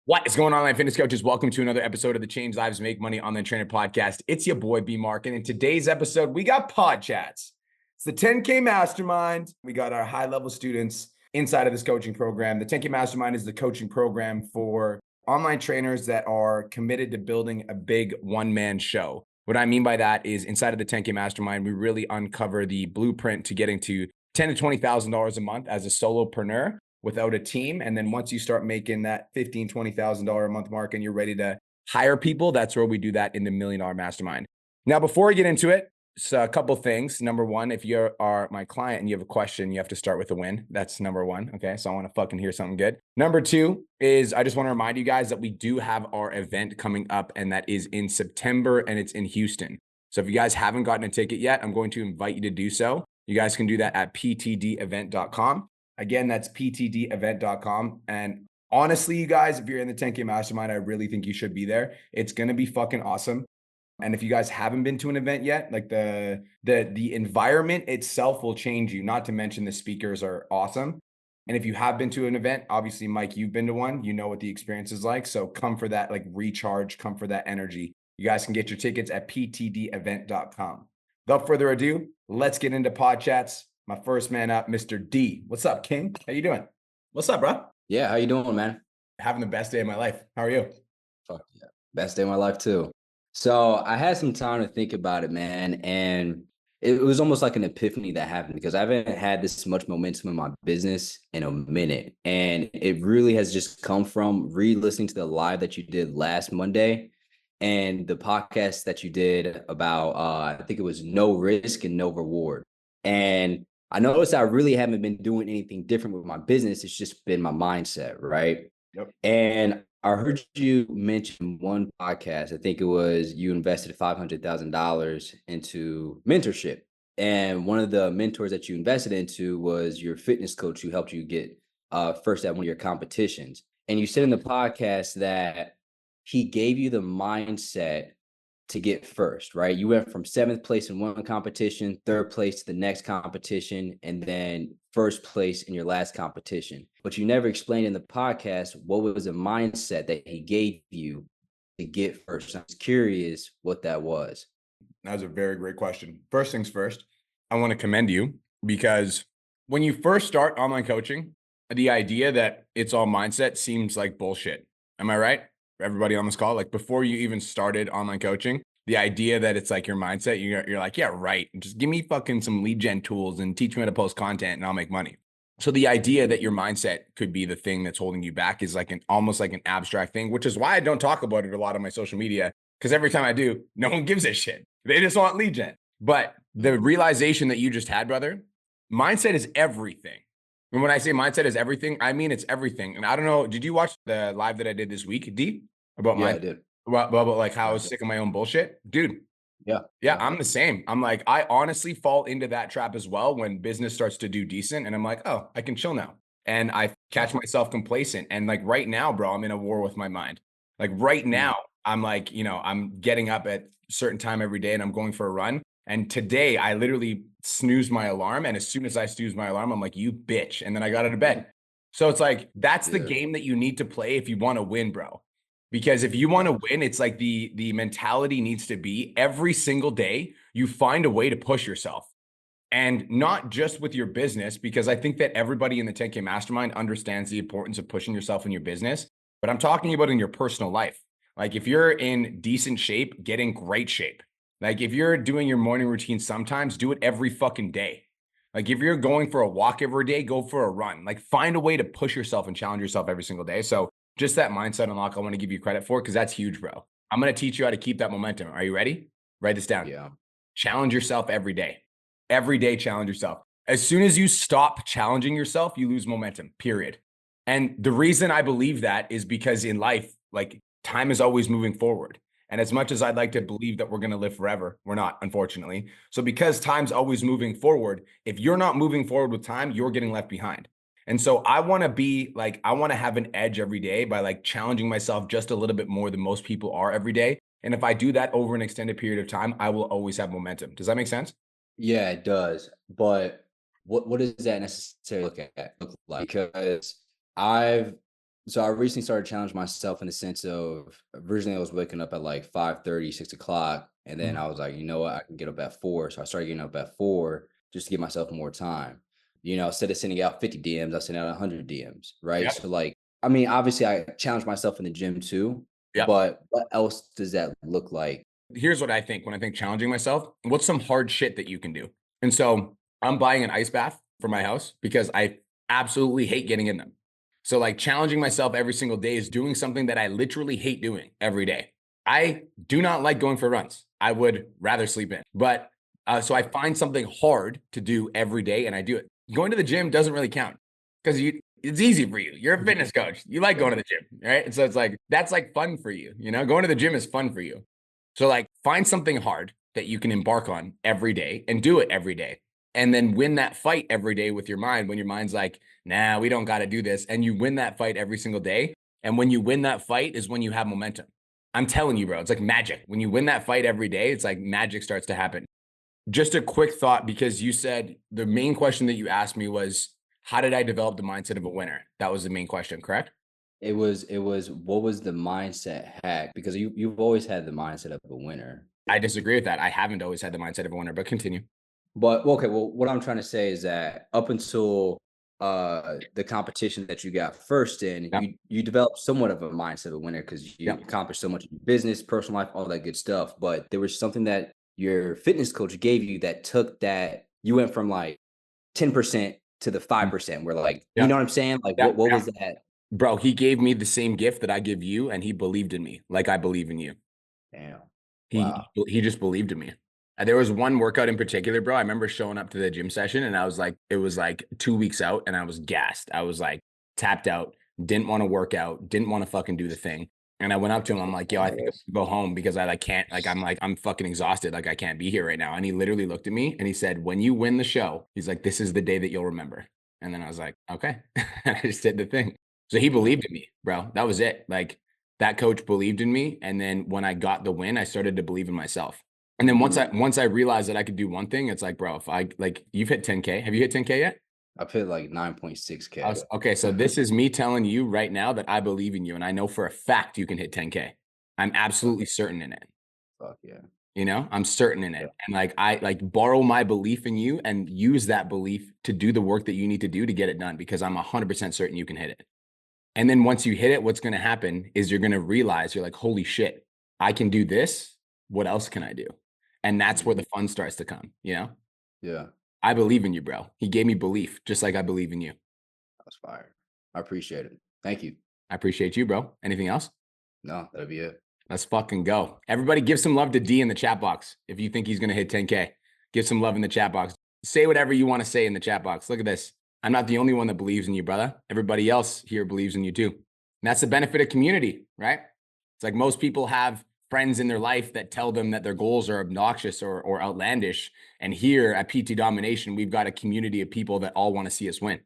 What is going on, my fitness coaches? Welcome to another episode of the Change Lives Make Money Online Trainer podcast. It's your boy B Mark, and in today's episode, we got Podchats. It's the 10K Mastermind. We got our high-level students inside of this coaching program. The 10K Mastermind is the coaching program for online trainers that are committed to building a big one-man show. What I mean by that is inside of the 10K Mastermind, we really uncover the blueprint to getting to $10,000 to $20,000 a month as a solopreneur without a team. And then once you start making that $15,000, $20,000 a month mark and you're ready to hire people, that's where we do that in the $1 Million Mastermind. Now, before we get into it, so a couple things. Number one, if you are my client and you have a question, you have to start with a win. That's number one. Okay. So I want to fucking hear something good. Number two is I just want to remind you guys that we do have our event coming up, and that is in September, and it's in Houston. So if you guys haven't gotten a ticket yet, I'm going to invite you to do so. You guys can do that at ptdevent.com. Again, that's ptdevent.com. And honestly, you guys, if you're in the 10K Mastermind, I really think you should be there. It's going to be fucking awesome. And if you guys haven't been to an event yet, like the environment itself will change you, not to mention the speakers are awesome. And if you have been to an event, obviously, Mike, you've been to one, you know what the experience is like. So come for that, like recharge, come for that energy. You guys can get your tickets at ptdevent.com. Without further ado, let's get into Podchats. My first man up, Mr. D. What's up, King? How you doing? What's up, bro? Yeah, how you doing, man? Having the best day of my life. How are you? Fuck yeah. Best day of my life too. So I had some time to think about it, man. And it was almost like an epiphany that happened because I haven't had this much momentum in my business in a minute. And it really has just come from re-listening to the live that you did last Monday and the podcast that you did about I think it was no risk and no reward. And I noticed I really haven't been doing anything different with my business. It's just been my mindset, right? Yep. And I heard you mention one podcast. I think it was you invested $500,000 into mentorship. And one of the mentors that you invested into was your fitness coach who helped you get first at one of your competitions. And you said in the podcast that he gave you the mindset to get first, right? You went from seventh place in one competition, third place to the next competition, and then first place in your last competition. But you never explained in the podcast what was the mindset that he gave you to get first. I was curious what that was. That was a very great question. First things first, I want to commend you because when you first start online coaching, the idea that it's all mindset seems like bullshit. Am I right? Everybody on this call, like before you even started online coaching, the idea that it's like your mindset, you're like, yeah, right. Just give me fucking some lead gen tools and teach me how to post content and I'll make money. So the idea that your mindset could be the thing that's holding you back is like almost like an abstract thing, which is why I don't talk about it a lot on my social media. Because every time I do, no one gives a shit. They just want lead gen. But the realization that you just had, brother, mindset is everything. And when I say mindset is everything, I mean it's everything. And I don't know, did you watch the live that I did this week, D? About Yeah, I did. about like how I I was did. sick of my own bullshit? Dude, Yeah. yeah, I'm the same. I'm like, I honestly fall into that trap as well when business starts to do decent. And I'm like, oh, I can chill now. And I catch myself complacent. And like right now, bro, I'm in a war with my mind. Like right now, I'm like, I'm getting up at a certain time every day and I'm going for a run. And today I literally snoozed my alarm. And as soon as I snooze my alarm, I'm like, you bitch. And then I got out of bed. So it's like, that's the Yeah. game that you need to play if you want to win, bro. Because if you want to win, it's like the mentality needs to be every single day, you find a way to push yourself. And not just with your business, because I think that everybody in the 10K Mastermind understands the importance of pushing yourself in your business. But I'm talking about in your personal life. Like if you're in decent shape, get in great shape. Like if you're doing your morning routine sometimes, do it every fucking day. Like if you're going for a walk every day, go for a run. Like find a way to push yourself and challenge yourself every single day. So just that mindset unlock, I want to give you credit for because that's huge, bro. I'm going to teach you how to keep that momentum. Are you ready? Write this down. Yeah. Challenge yourself every day. Every day, challenge yourself. As soon as you stop challenging yourself, you lose momentum, period. And the reason I believe that is because in life, like time is always moving forward. And as much as I'd like to believe that we're going to live forever, we're not, unfortunately. So because time's always moving forward, if you're not moving forward with time, you're getting left behind. And so I want to be like, I want to have an edge every day by like challenging myself just a little bit more than most people are every day. And if I do that over an extended period of time, I will always have momentum. Does that make sense? Yeah, it does. But what does that necessarily look like? Because I've So I recently started challenging myself in the sense of originally I was waking up at like 5:30, 6 o'clock. And then Mhm. I was like, you know what, I can get up at 4. So I started getting up at 4 just to give myself more time. Instead of sending out 50 DMs, I sent out 100 DMs. Right. Yep. So like, I mean, obviously I challenge myself in the gym too, Yep. but what else does that look like? Here's what I think when I think challenging myself. What's some hard shit that you can do? And so I'm buying an ice bath for my house because I absolutely hate getting in them. So like challenging myself every single day is doing something that I literally hate doing every day. I do not like going for runs. I would rather sleep in. But so I find something hard to do every day and I do it. Going to the gym doesn't really count because it's easy for you. You're a fitness coach. You like going to the gym, right? And so it's like that's like fun for you. Going to the gym is fun for you. So like find something hard that you can embark on every day and do it every day. And then win that fight every day with your mind when your mind's like, nah, we don't got to do this. And you win that fight every single day. And when you win that fight is when you have momentum. I'm telling you, bro, it's like magic. When you win that fight every day, it's like magic starts to happen. Just a quick thought, because you said the main question that you asked me was, how did I develop the mindset of a winner? That was the main question, correct? It was what was the mindset hack? Because you've always had the mindset of a winner. I disagree with that. I haven't always had the mindset of a winner, but continue. But okay, well, what I'm trying to say is that up until the competition that you got first in, Yeah. you developed somewhat of a mindset of a winner because you Yeah. accomplished so much in your business, personal life, all that good stuff. But there was something that your fitness coach gave you that took that you went from like 10% to the 5%, where like, you Yeah. know what I'm saying? Like Yeah. what Yeah. was that? Bro, he gave me the same gift that I give you, and he believed in me like I believe in you. Damn. He Wow. he just believed in me. There was one workout in particular, bro. I remember showing up to the gym session, and I was like, it was like 2 weeks out, and I was gassed. I was like tapped out, didn't want to work out, didn't want to fucking do the thing. And I went up to him. I'm like, yo, I think I should go home because I like can't, like, I'm fucking exhausted. Like, I can't be here right now. And he literally looked at me and he said, when you win the show, he's like, this is the day that you'll remember. And then I was like, okay. I just did the thing. So he Yeah. believed in me, bro. That was it. Like, that coach believed in me. And then when I got the win, I started to believe in myself. And then once I realized that I could do one thing, it's like, bro, if I like you've hit 10K. Have you hit 10K yet? I've hit like 9.6K. Okay, so this is me telling you right now that I believe in you, and I know for a fact you can hit 10K. I'm absolutely certain in it. Fuck yeah. I'm certain in Yeah. it. And like I like borrow my belief in you and use that belief to do the work that you need to do to get it done because I'm 100% certain you can hit it. And then once you hit it, what's going to happen is you're going to realize you're like, holy shit, I can do this. What else can I do? And that's where Mhm. the fun starts to come. Yeah. I believe in you, bro. He gave me belief just like I believe in you. That's fire. I appreciate it. Thank you. I appreciate you, bro. Anything else? No, that'll be it. Let's fucking go. Everybody give some love to D in the chat box. If you think he's going to hit 10K, give some love in the chat box. Say whatever you want to say in the chat box. Look at this. I'm not the only one that believes in you, brother. Everybody else here believes in you too. And that's the benefit of community, right? It's like most people have friends in their life that tell them that their goals are obnoxious or outlandish. And here at PT Domination, we've got a community of people that all want to see us win.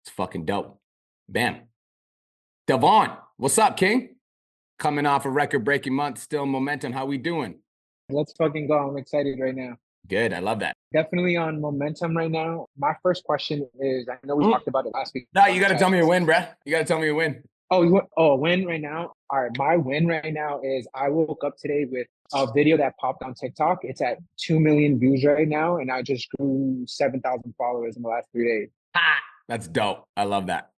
It's fucking dope. Bam. Devon, what's up, King? Coming off a record-breaking month, still in momentum. How we doing? Let's fucking go. I'm excited right now. Good. I love that. Definitely on momentum right now. My first question is, I know we talked about it last week. No, you got to tell me a win, bruh. You got to tell me a win. Oh, a win right now. All right, my win right now is I woke up today with a video that popped on TikTok. It's at 2 million views right now, and I just grew 7,000 followers in the last 3 days. Ha! That's dope. I love that.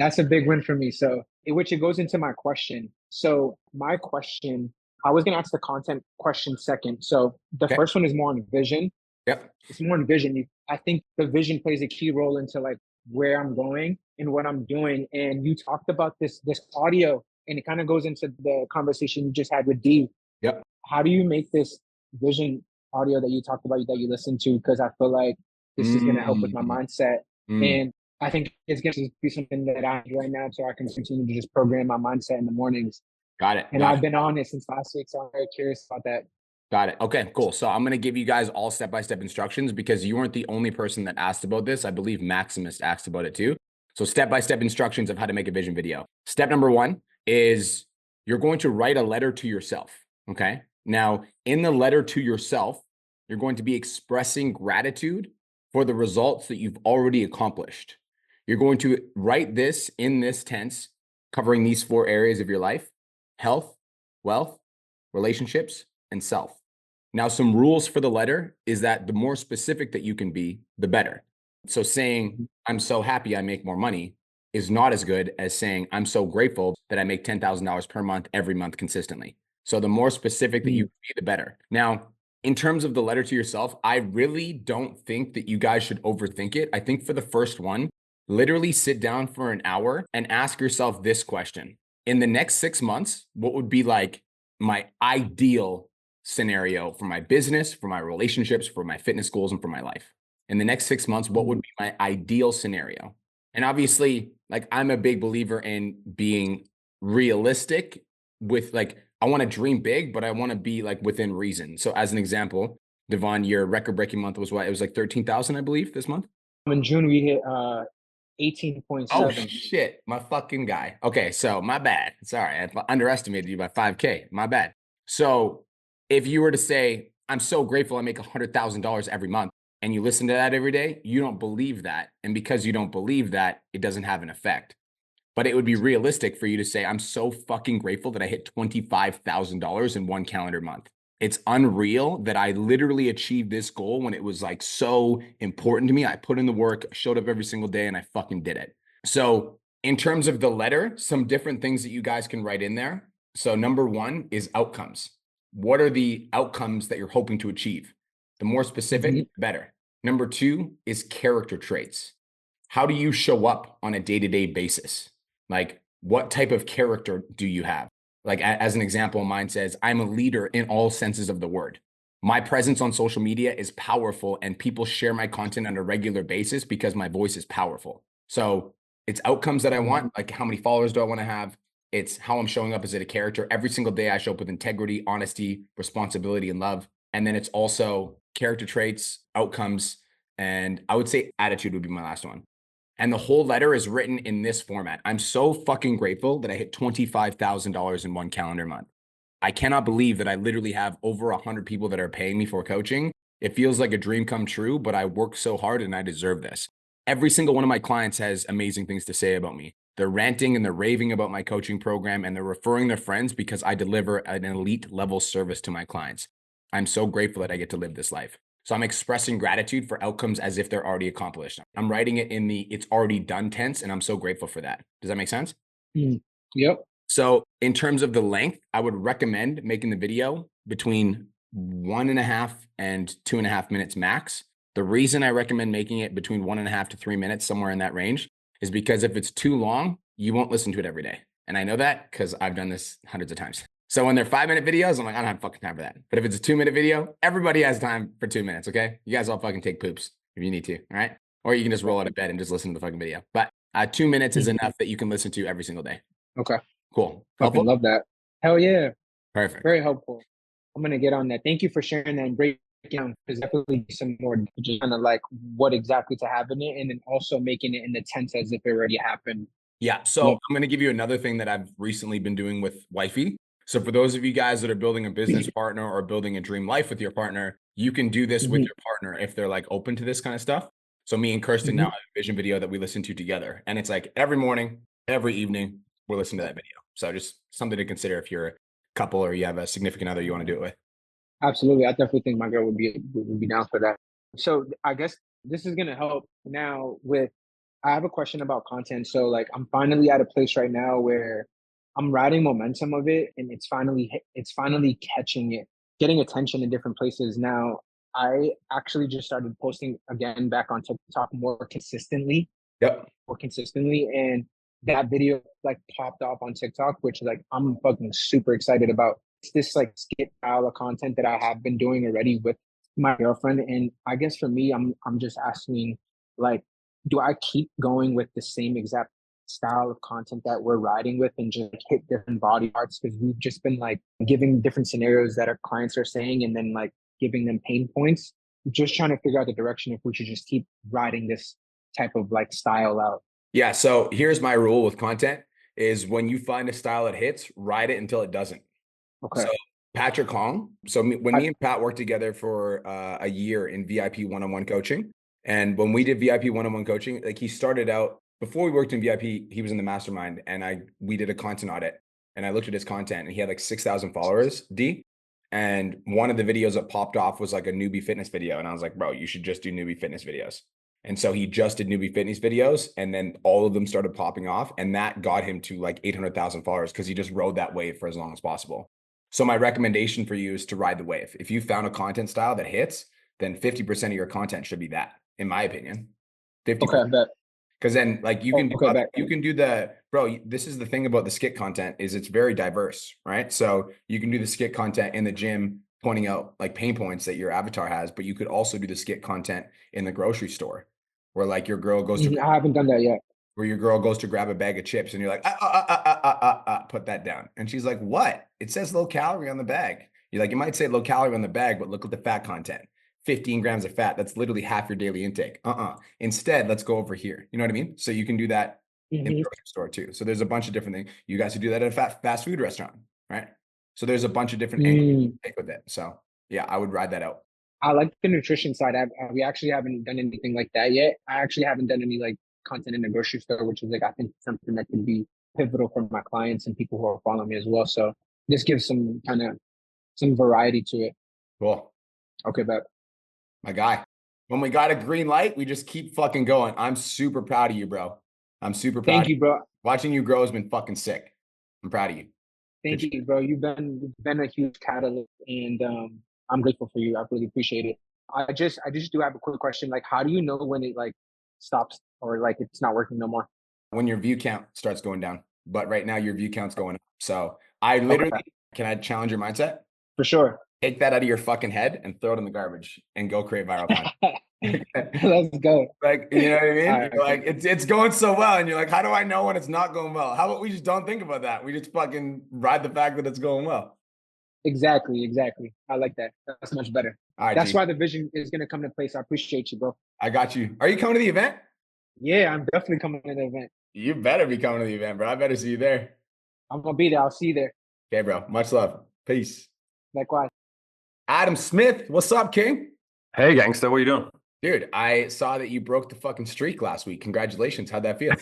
That's a big win for me. So, which it goes into my question. So, my question, I was gonna ask the content question second. So, the Okay. first one is more on vision. Yep. It's more in vision. I think the vision plays a key role into like where I'm going and what I'm doing. And you talked about this audio, and it kind of goes into the conversation you just had with D. Yep. How do you make this vision audio that you talked about that you listen to? Because I feel like this is going to help with my mindset, and I think it's going to be something that I do right now, so I can continue to just program my mindset in the mornings. Got it. And I've been on it since last week, so I'm very curious about that. Got it. Okay, cool. So I'm going to give you guys all step-by-step instructions because you weren't the only person that asked about this. I believe Maximus asked about it too. So step-by-step instructions of how to make a vision video. Step number one is you're going to write a letter to yourself. Okay. Now, in the letter to yourself, you're going to be expressing gratitude for the results that you've already accomplished. You're going to write this in this tense covering these 4 areas of your life: health, wealth, relationships, and self. Now, some rules for the letter is that the more specific that you can be, the better. So saying, I'm so happy I make more money is not as good as saying, I'm so grateful that I make $10,000 per month, every month consistently. So the more specific that you can be, the better. Now, in terms of the letter to yourself, I really don't think that you guys should overthink it. I think for the first one, literally sit down for an hour and ask yourself this question. In the next 6 months, what would be like my ideal scenario for my business, for my relationships, for my fitness goals, and for my life? In the next 6 months, what would be my ideal scenario? And obviously, like, I'm a big believer in being realistic with, like, I want to dream big, but I want to be like within reason. So as an example, Devon, your record-breaking month was what? It was like 13,000, I believe, this month. In June, we hit Oh 18.7. shit, my fucking guy. Okay, so my bad. Sorry, I underestimated you by 5K. My bad. So if you were to say, I'm so grateful I make $100,000 every month, and you listen to that every day, you don't believe that. And because you don't believe that, it doesn't have an effect. But it would be realistic for you to say, I'm so fucking grateful that I hit $25,000 in one calendar month. It's unreal that I literally achieved this goal when it was like so important to me. I put in the work, showed up every single day, and I fucking did it. So in terms of the letter, some different things that you guys can write in there. So number 1 is outcomes. What are the outcomes that you're hoping to achieve? The more specific, the better. Number 2 is character traits. How do you show up on a day-to-day basis? Like, what type of character do you have? Like, as an example, mine says, I'm a leader in all senses of the word. My presence on social media is powerful, and people share my content on a regular basis because my voice is powerful. So it's outcomes that I want. Like, how many followers do I want to have? It's how I'm showing up as a character. Every single day I show up with integrity, honesty, responsibility, and love. And then it's also character traits, outcomes, and I would say attitude would be my last one. And the whole letter is written in this format. I'm so fucking grateful that I hit $25,000 in one calendar month. I cannot believe that I literally have over 100 people that are paying me for coaching. It feels like a dream come true, but I work so hard and I deserve this. Every single one of my clients has amazing things to say about me. They're ranting and they're raving about my coaching program, and they're referring their friends because I deliver an elite level service to my clients. I'm so grateful that I get to live this life. So I'm expressing gratitude for outcomes as if they're already accomplished. I'm writing it in the it's already done tense, and I'm so grateful for that. Does that make sense? Yep. So in terms of the length, I would recommend making the video between 1.5 and 2.5 minutes max. The reason I recommend making it between 1.5 to 3 minutes, somewhere in that range, is because if it's too long, you won't listen to it every day. And I know that because I've done this hundreds of times. So when they're 5-minute videos, I'm like, I don't have fucking time for that. But if it's a 2-minute video, everybody has time for 2 minutes, okay? You guys all fucking take poops if you need to, all right? Or you can just roll out of bed and just listen to the fucking video. But 2 minutes is enough that you can listen to every single day. Okay. Cool. Fucking Helpful? love that. Hell yeah. Perfect. Very helpful. I'm going to get on that. Thank you for sharing that and breaking down, because definitely some more just kind of like what exactly to have in it, and then also making it in the tense as if it already happened. Yeah. So I'm going to give you another thing that I've recently been doing with Wifey. So for those of you guys that are building a business partner or building a dream life with your partner, you can do this with your partner if they're like open to this kind of stuff. So me and Kirsten now have a vision video that we listen to together. And it's like every morning, every evening, we're listening to that video. So just something to consider if you're a couple or you have a significant other you want to do it with. Absolutely. I definitely think my girl would be down for that. So I guess this is going to help now with, I have a question about content. So like, I'm finally at a place right now where I'm riding momentum of it, and it's finally catching it, getting attention in different places. Now, I actually just started posting again back on TikTok Yep. more consistently. And that video like popped off on TikTok, which like I'm fucking super excited about. It's this like skit style of content that I have been doing already with my girlfriend. And I guess for me, I'm just asking, like, do I keep going with the same exact style of content that we're riding with and just hit different body parts? Because we've just been like giving different scenarios that our clients are saying, and then like giving them pain points, just trying to figure out the direction if we should just keep riding this type of like style out. Yeah. So here's my rule with content is when you find a style that hits, ride it until it doesn't. Okay. So Patrick Hong. So when me and Pat worked together for a year in VIP one-on-one coaching, and when we did VIP one-on-one coaching, like he started out before we worked in VIP, he was in the mastermind, and we did a content audit, and I looked at his content, and he had like 6,000 followers, D. And one of the videos that popped off was like a newbie fitness video. And I was like, bro, you should just do newbie fitness videos. And so he just did newbie fitness videos, and then all of them started popping off. And that got him to like 800,000 followers because he just rode that wave for as long as possible. So my recommendation for you is to ride the wave. If you found a content style that hits, then 50% of your content should be that, in my opinion. 50%. Okay, I bet. Because then like you can do bro, this is the thing about the skit content is it's very diverse, right? So you can do the skit content in the gym pointing out like pain points that your avatar has, but you could also do the skit content in the grocery store where like your girl goes to I haven't done that yet. Where your girl goes to grab a bag of chips and you're like, put that down. And she's like, what? It says low calorie on the bag. You're like, you might say low calorie on the bag, but look at the fat content. 15 grams of fat. That's literally half your daily intake. Instead, let's go over here. You know what I mean? So you can do that in the grocery store too. So there's a bunch of different things. You guys could do that at a fast food restaurant, right? So there's a bunch of different angles you can take with it. So yeah, I would ride that out. I like the nutrition side. We actually haven't done anything like that yet. I actually haven't done any like content in the grocery store, which is like, I think something that could be pivotal for my clients and people who are following me as well. So this gives some variety to it. Cool. Okay, but my guy, when we got a green light, we just keep fucking going. I'm super proud of you, bro. I'm super proud. Thank you, bro. Watching you grow has been fucking sick. I'm proud of you. Thank you, bro. You've been a huge catalyst, and I'm grateful for you. I really appreciate it. I just do have a quick question. Like, how do you know when it like stops or like it's not working no more? When your view count starts going down. But right now your view count's going up. So I literally, Can I challenge your mindset? For sure. Take that out of your fucking head and throw it in the garbage and go create viral content. Let's go. Like, you know what I mean? Right. Like it's going so well. And you're like, how do I know when it's not going well? How about we just don't think about that? We just fucking ride the fact that it's going well. Exactly. I like that. That's much better. All right, that's why the vision is going to come to place. I appreciate you, bro. I got you. Are you coming to the event? Yeah, I'm definitely coming to the event. You better be coming to the event, bro. I better see you there. I'm going to be there. I'll see you there. Okay, bro. Much love. Peace. Likewise. Adam Smith, what's up, King? Hey, gangster, what are you doing? Dude, I saw that you broke the fucking streak last week. Congratulations. How'd that feel?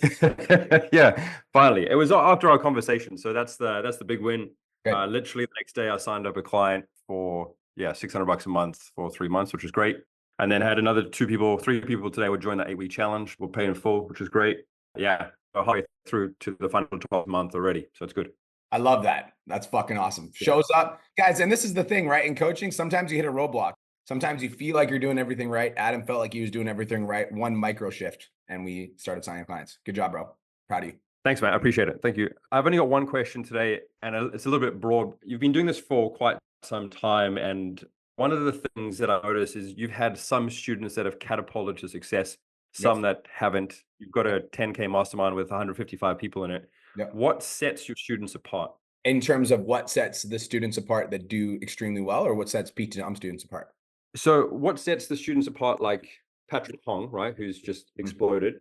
Yeah, finally. It was after our conversation. So that's the big win. Literally the next day I signed up a client for $600 a month for 3 months, which was great. And then had another three people today would join that 8-week challenge. We'll pay in full, which is great. Yeah, we're halfway through to the final 12th month already. So it's good. I love that. That's fucking awesome. Shows up. Guys, and this is the thing, right? In coaching, sometimes you hit a roadblock. Sometimes you feel like you're doing everything right. Adam felt like he was doing everything right. One micro shift, and we started signing clients. Good job, bro. Proud of you. Thanks, man. I appreciate it. Thank you. I've only got one question today, and it's a little bit broad. You've been doing this for quite some time, and one of the things that I noticed is you've had some students that have catapulted to success, some that haven't. You've got a 10K mastermind with 155 people in it. Yep. What sets your students apart? In terms of what sets the students apart that do extremely well, or what sets Pete to students apart? So what sets the students apart, like Patrick Hong, right, who's just exploded,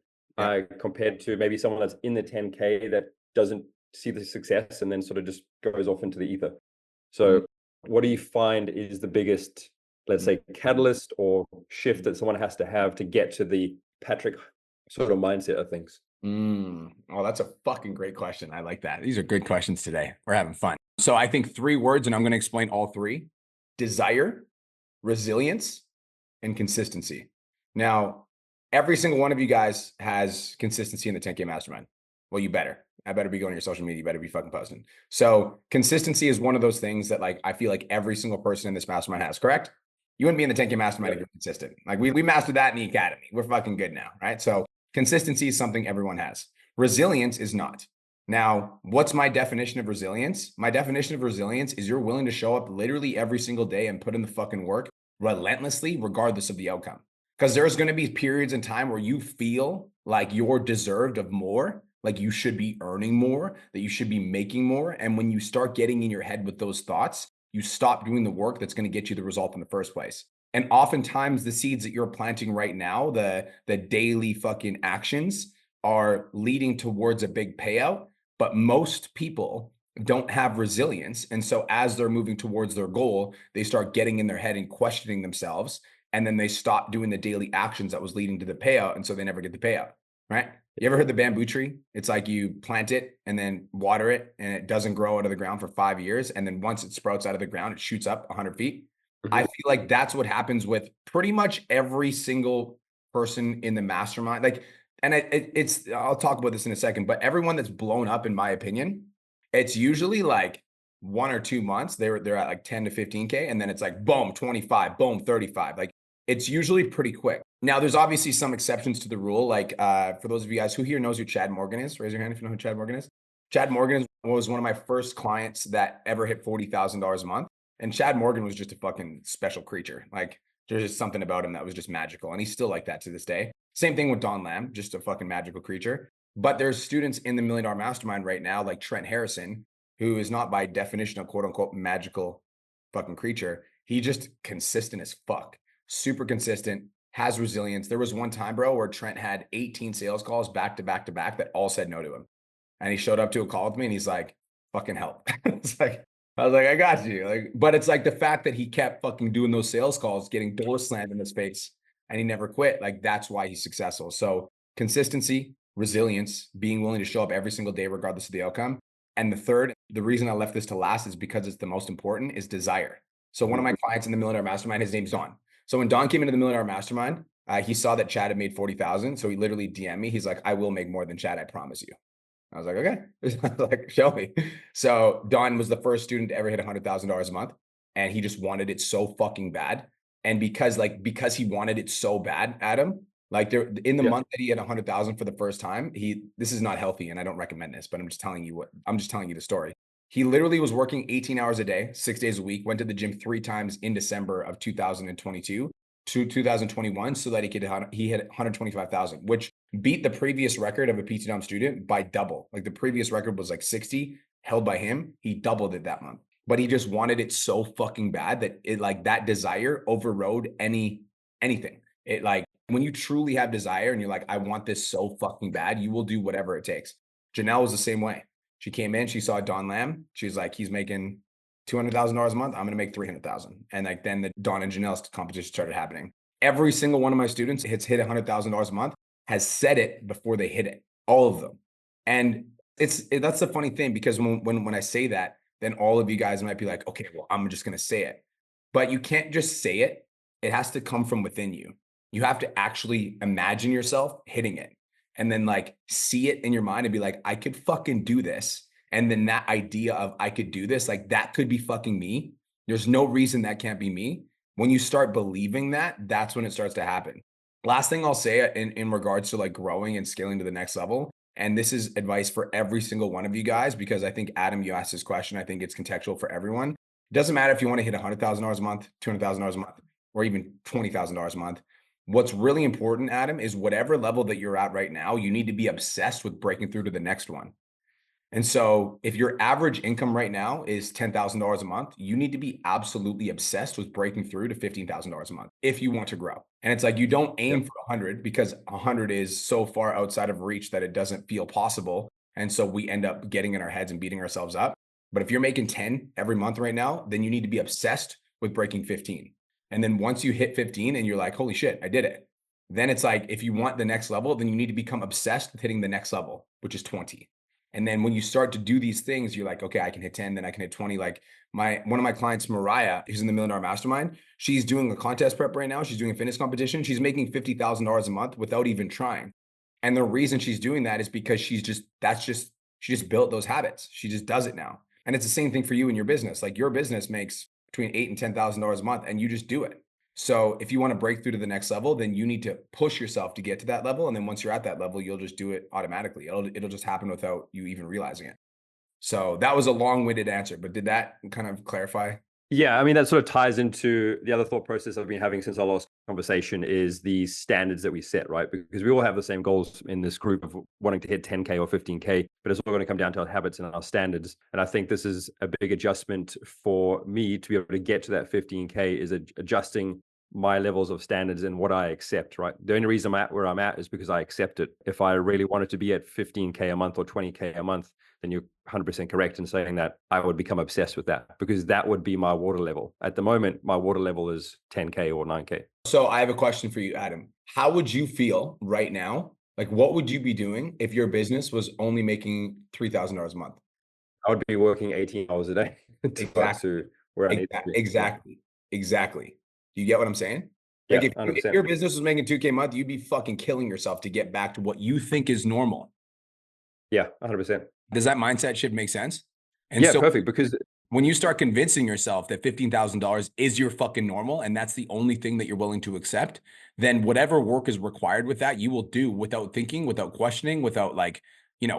compared to maybe someone that's in the 10K that doesn't see the success and then sort of just goes off into the ether? So what do you find is the biggest, let's say, catalyst or shift that someone has to have to get to the Patrick sort of mindset of things? Oh, that's a fucking great question. I like that. These are good questions today. We're having fun. So I think 3 words, and I'm going to explain all 3: desire, resilience, and consistency. Now, every single one of you guys has consistency in the 10K mastermind. Well, you better. I better be going to your social media. You better be fucking posting. So consistency is one of those things that like, I feel like every single person in this mastermind has, correct? You wouldn't be in the 10K mastermind if you're consistent. Like we mastered that in the academy. We're fucking good now, right? So consistency is something everyone has. Resilience is not. Now, what's my definition of resilience? My definition of resilience is you're willing to show up literally every single day and put in the fucking work relentlessly, regardless of the outcome. Because there's going to be periods in time where you feel like you're deserved of more, like you should be earning more, that you should be making more. And when you start getting in your head with those thoughts, you stop doing the work that's going to get you the result in the first place. And oftentimes the seeds that you're planting right now, the daily fucking actions are leading towards a big payout. But most people don't have resilience. And so as they're moving towards their goal, they start getting in their head and questioning themselves. And then they stop doing the daily actions that was leading to the payout. And so they never get the payout, right? You ever heard the bamboo tree? It's like you plant it and then water it and it doesn't grow out of the ground for 5 years. And then once it sprouts out of the ground, it shoots up 100 feet. I feel like that's what happens with pretty much every single person in the mastermind. Like, and I'll talk about this in a second, but everyone that's blown up, in my opinion, it's usually like 1 or 2 months. They're at like 10 to 15K. And then it's like, boom, 25, boom, 35. Like it's usually pretty quick. Now there's obviously some exceptions to the rule. Like for those of you guys who here knows who Chad Morgan is, raise your hand if you know who Chad Morgan is. Chad Morgan was one of my first clients that ever hit $40,000 a month. And Chad Morgan was just a fucking special creature. Like there's just something about him that was just magical. And he's still like that to this day. Same thing with Don Lamb, just a fucking magical creature. But there's students in the $1 Million Mastermind right now, like Trent Harrison, who is not by definition a quote unquote magical fucking creature. He just consistent as fuck, super consistent, has resilience. There was one time, bro, where Trent had 18 sales calls back to back to back that all said no to him. And he showed up to a call with me and he's like, fucking help. It's like, I was like, I got you. Like, but it's like the fact that he kept fucking doing those sales calls, getting doors slammed in his face, and he never quit. Like, that's why he's successful. So consistency, resilience, being willing to show up every single day, regardless of the outcome. And the third, the reason I left this to last is because it's the most important, is desire. So one of my clients in the $1 Million Mastermind, his name's Don. So when Don came into the $1 Million Mastermind, he saw that Chad had made 40,000. So he literally DM'd me. He's like, I will make more than Chad, I promise you. I was like, okay, like, show me. So Don was the first student to ever hit $100,000 a month. And he just wanted it so fucking bad. And because he wanted it so bad, Adam, like there in the month that he had 100,000 for the first time, this is not healthy. And I don't recommend this, but I'm just telling you the story. He literally was working 18 hours a day, 6 days a week, went to the gym 3 times in December of 2022 to 2021 so that he hit 125,000, which beat the previous record of a PT Dom student by double. Like the previous record was like 60 held by him. He doubled it that month, but he just wanted it so fucking bad that it like that desire overrode anything. It like when you truly have desire and you're like, I want this so fucking bad, you will do whatever it takes. Janelle was the same way. She came in, she saw Don Lamb. She's like, he's making $200,000 a month. I'm going to make 300,000. And like, then the Don and Janelle's competition started happening. Every single one of my students hit $100,000 a month, has said it before they hit it, all of them. And that's the funny thing, because when I say that, then all of you guys might be like, okay, well, I'm just going to say it, but you can't just say it. It has to come from within you. You have to actually imagine yourself hitting it and then like see it in your mind and be like, I could fucking do this. And then that idea of I could do this, like that could be fucking me. There's no reason that can't be me. When you start believing that, that's when it starts to happen. Last thing I'll say in regards to like growing and scaling to the next level, and this is advice for every single one of you guys, because I think, Adam, you asked this question. I think it's contextual for everyone. It doesn't matter if you want to hit $100,000 a month, $200,000 a month, or even $20,000 a month. What's really important, Adam, is whatever level that you're at right now, you need to be obsessed with breaking through to the next one. And so if your average income right now is $10,000 a month, you need to be absolutely obsessed with breaking through to $15,000 a month if you want to grow. And it's like, you don't aim for 100 because 100 is so far outside of reach that it doesn't feel possible. And so we end up getting in our heads and beating ourselves up. But if you're making 10 every month right now, then you need to be obsessed with breaking 15. And then once you hit 15 and you're like, holy shit, I did it. Then it's like, if you want the next level, then you need to become obsessed with hitting the next level, which is 20. And then when you start to do these things, you're like, okay, I can hit 10, then I can hit 20. Like one of my clients, Mariah, who's in the $1 Million Mastermind, she's doing a contest prep right now. She's doing a fitness competition. She's making $50,000 a month without even trying. And the reason she's doing that is because she just built those habits. She just does it now. And it's the same thing for you in your business. Like your business makes between $8,000 and $10,000 a month, and you just do it. So if you want to break through to the next level, then you need to push yourself to get to that level. And then once you're at that level, you'll just do it automatically. It'll just happen without you even realizing it. So that was a long-winded answer, but did that kind of clarify? Yeah, I mean, that sort of ties into the other thought process I've been having since our last conversation, is the standards that we set, right? Because we all have the same goals in this group of wanting to hit 10K or 15K, but it's all going to come down to our habits and our standards. And I think this is a big adjustment for me to be able to get to that 15K, is adjusting my levels of standards and what I accept, right? The only reason I'm at where I'm at is because I accept it. If I really wanted to be at 15K a month or 20K a month, then you're 100% correct in saying that I would become obsessed with that, because that would be my water level. At the moment, my water level is 10K or 9K. So I have a question for you, Adam. How would you feel right now? Like, what would you be doing if your business was only making $3,000 a month? I would be working 18 hours a day to get Exactly. to where I need to be. Exactly. Exactly. Do you get what I'm saying? Yeah, Like if 100%. your business was making 2K a month, you'd be fucking killing yourself to get back to what you think is normal. Yeah, 100%. Does that mindset shift make sense? And Yeah, so perfect. Because when you start convincing yourself that $15,000 is your fucking normal and that's the only thing that you're willing to accept, then whatever work is required with that, you will do without thinking, without questioning, without like,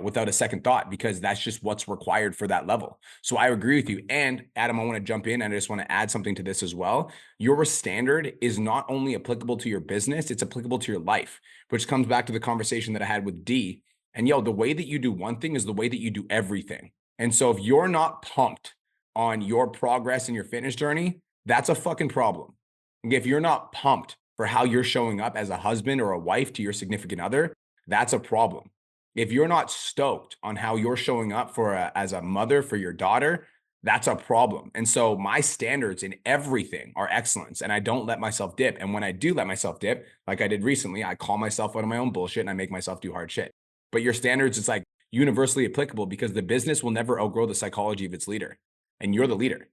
without a second thought, because that's just what's required for that level. So I agree with you. And Adam, I want to jump in and I just want to add something to this as well. Your standard is not only applicable to your business, it's applicable to your life, which comes back to the conversation that I had with D. And the way that you do one thing is the way that you do everything. And so if you're not pumped on your progress in your fitness journey, that's a fucking problem. If you're not pumped for how you're showing up as a husband or a wife to your significant other, that's a problem. If you're not stoked on how you're showing up as a mother for your daughter, that's a problem. And so my standards in everything are excellence, and I don't let myself dip. And when I do let myself dip, like I did recently, I call myself out of my own bullshit and I make myself do hard shit. But your standards, it's like universally applicable because the business will never outgrow the psychology of its leader. And you're the leader.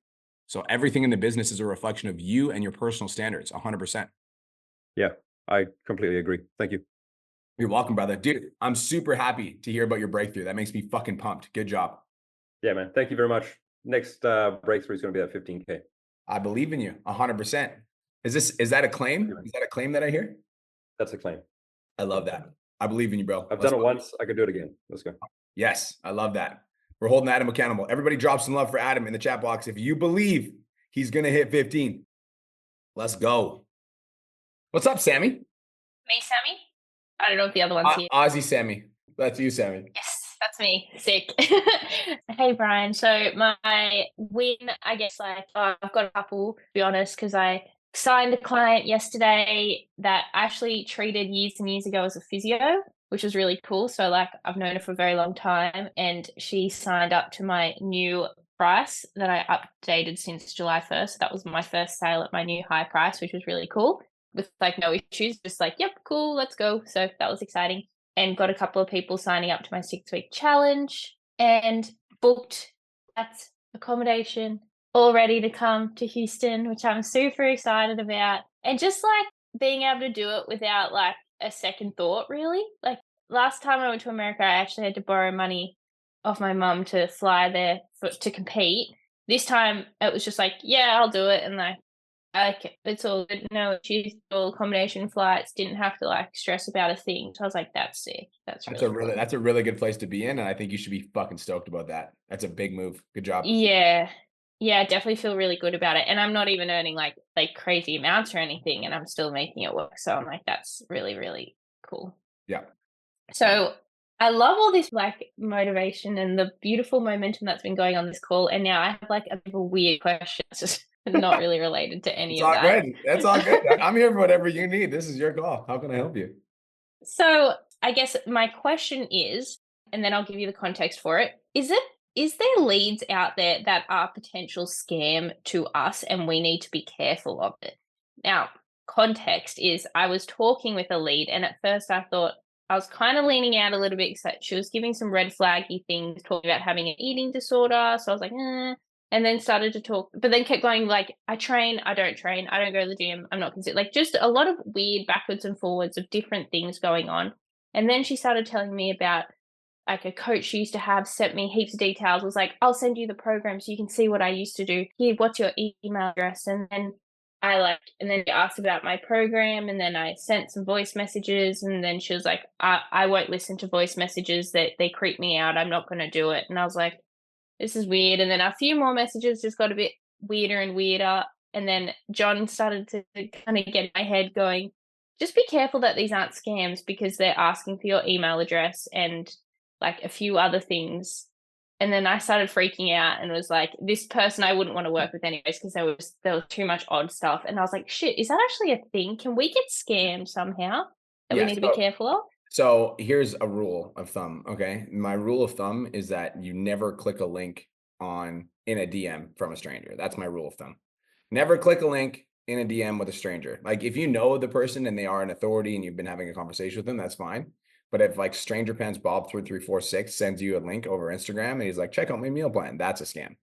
So everything in the business is a reflection of you and your personal standards, 100%. yeah, I completely agree. Thank you. You're welcome, brother. Dude, I'm super happy to hear about your breakthrough. That makes me fucking pumped. Good job. Yeah, man. Thank you very much. Next breakthrough is going to be at 15K. I believe in you 100%. Is that a claim? Is that a claim that I hear? That's a claim. I love that. I believe in you, bro. I've done it once. I could do it again. Let's go. Yes, I love that. We're holding Adam accountable. Everybody drop some love for Adam in the chat box. If you believe he's going to hit 15, let's go. What's up, Sammy? Me, Sammy? I don't know if the other one's here. Ozzy Sammy. That's you, Sammy. Yes, that's me. Sick. Hey, Brian. So my win, I guess, I've got a couple, to be honest, because I signed a client yesterday that I actually treated years and years ago as a physio, which was really cool. So I've known her for a very long time, and she signed up to my new price that I updated since July 1st. So that was my first sale at my new high price, which was really cool, with no issues, just yep, cool, let's go. So that was exciting. And got a couple of people signing up to my 6-week challenge and booked that accommodation, all ready to come to Houston, which I'm super excited about. And just being able to do it without a second thought, really. Last time I went to America, I actually had to borrow money off my mum to fly there to compete. This time it was just yeah, I'll do it. And it's all good. No issues, all accommodation, flights, didn't have to stress about a thing. So I was that's sick. That's a really good place to be in. And I think you should be fucking stoked about that. That's a big move. Good job. Yeah. Yeah, I definitely feel really good about it. And I'm not even earning like crazy amounts or anything, and I'm still making it work. So I'm that's really, really cool. Yeah. So I love all this motivation and the beautiful momentum that's been going on this call. And now I have a bit of a weird question. It's just not really related to any of that. It's all good. That's all good. I'm here for whatever you need. This is your call. How can I help you? So I guess my question is, and then I'll give you the context for it. Is there leads out there that are potential scam to us and we need to be careful of it? Now, context is I was talking with a lead, and at first I thought I was kind of leaning out a little bit because she was giving some red flaggy things, talking about having an eating disorder. So I was and then started to talk, but then kept going I train, I don't train, I don't go to the gym, I'm not considered, just a lot of weird backwards and forwards of different things going on. And then she started telling me about a coach she used to have, sent me heaps of details, was I'll send you the program so you can see what I used to do. Here, what's your email address? And then and then she asked about my program, and then I sent some voice messages, and then she was I won't listen to voice messages, that they creep me out, I'm not going to do it. And I was this is weird. And then a few more messages just got a bit weirder and weirder. And then John started to kind of get in my head going, just be careful that these aren't scams, because they're asking for your email address and a few other things. And then I started freaking out and was this person I wouldn't want to work with anyways, because there was too much odd stuff. And I was shit, is that actually a thing? Can we get scammed somehow that we need to be careful of? So here's a rule of thumb. Okay. My rule of thumb is that you never click a link in a DM from a stranger. That's my rule of thumb. Never click a link in a DM with a stranger. If you know the person and they are an authority and you've been having a conversation with them, that's fine. But if like Stranger Pants Bob 3346 sends you a link over Instagram and he's like, check out my meal plan, that's a scam.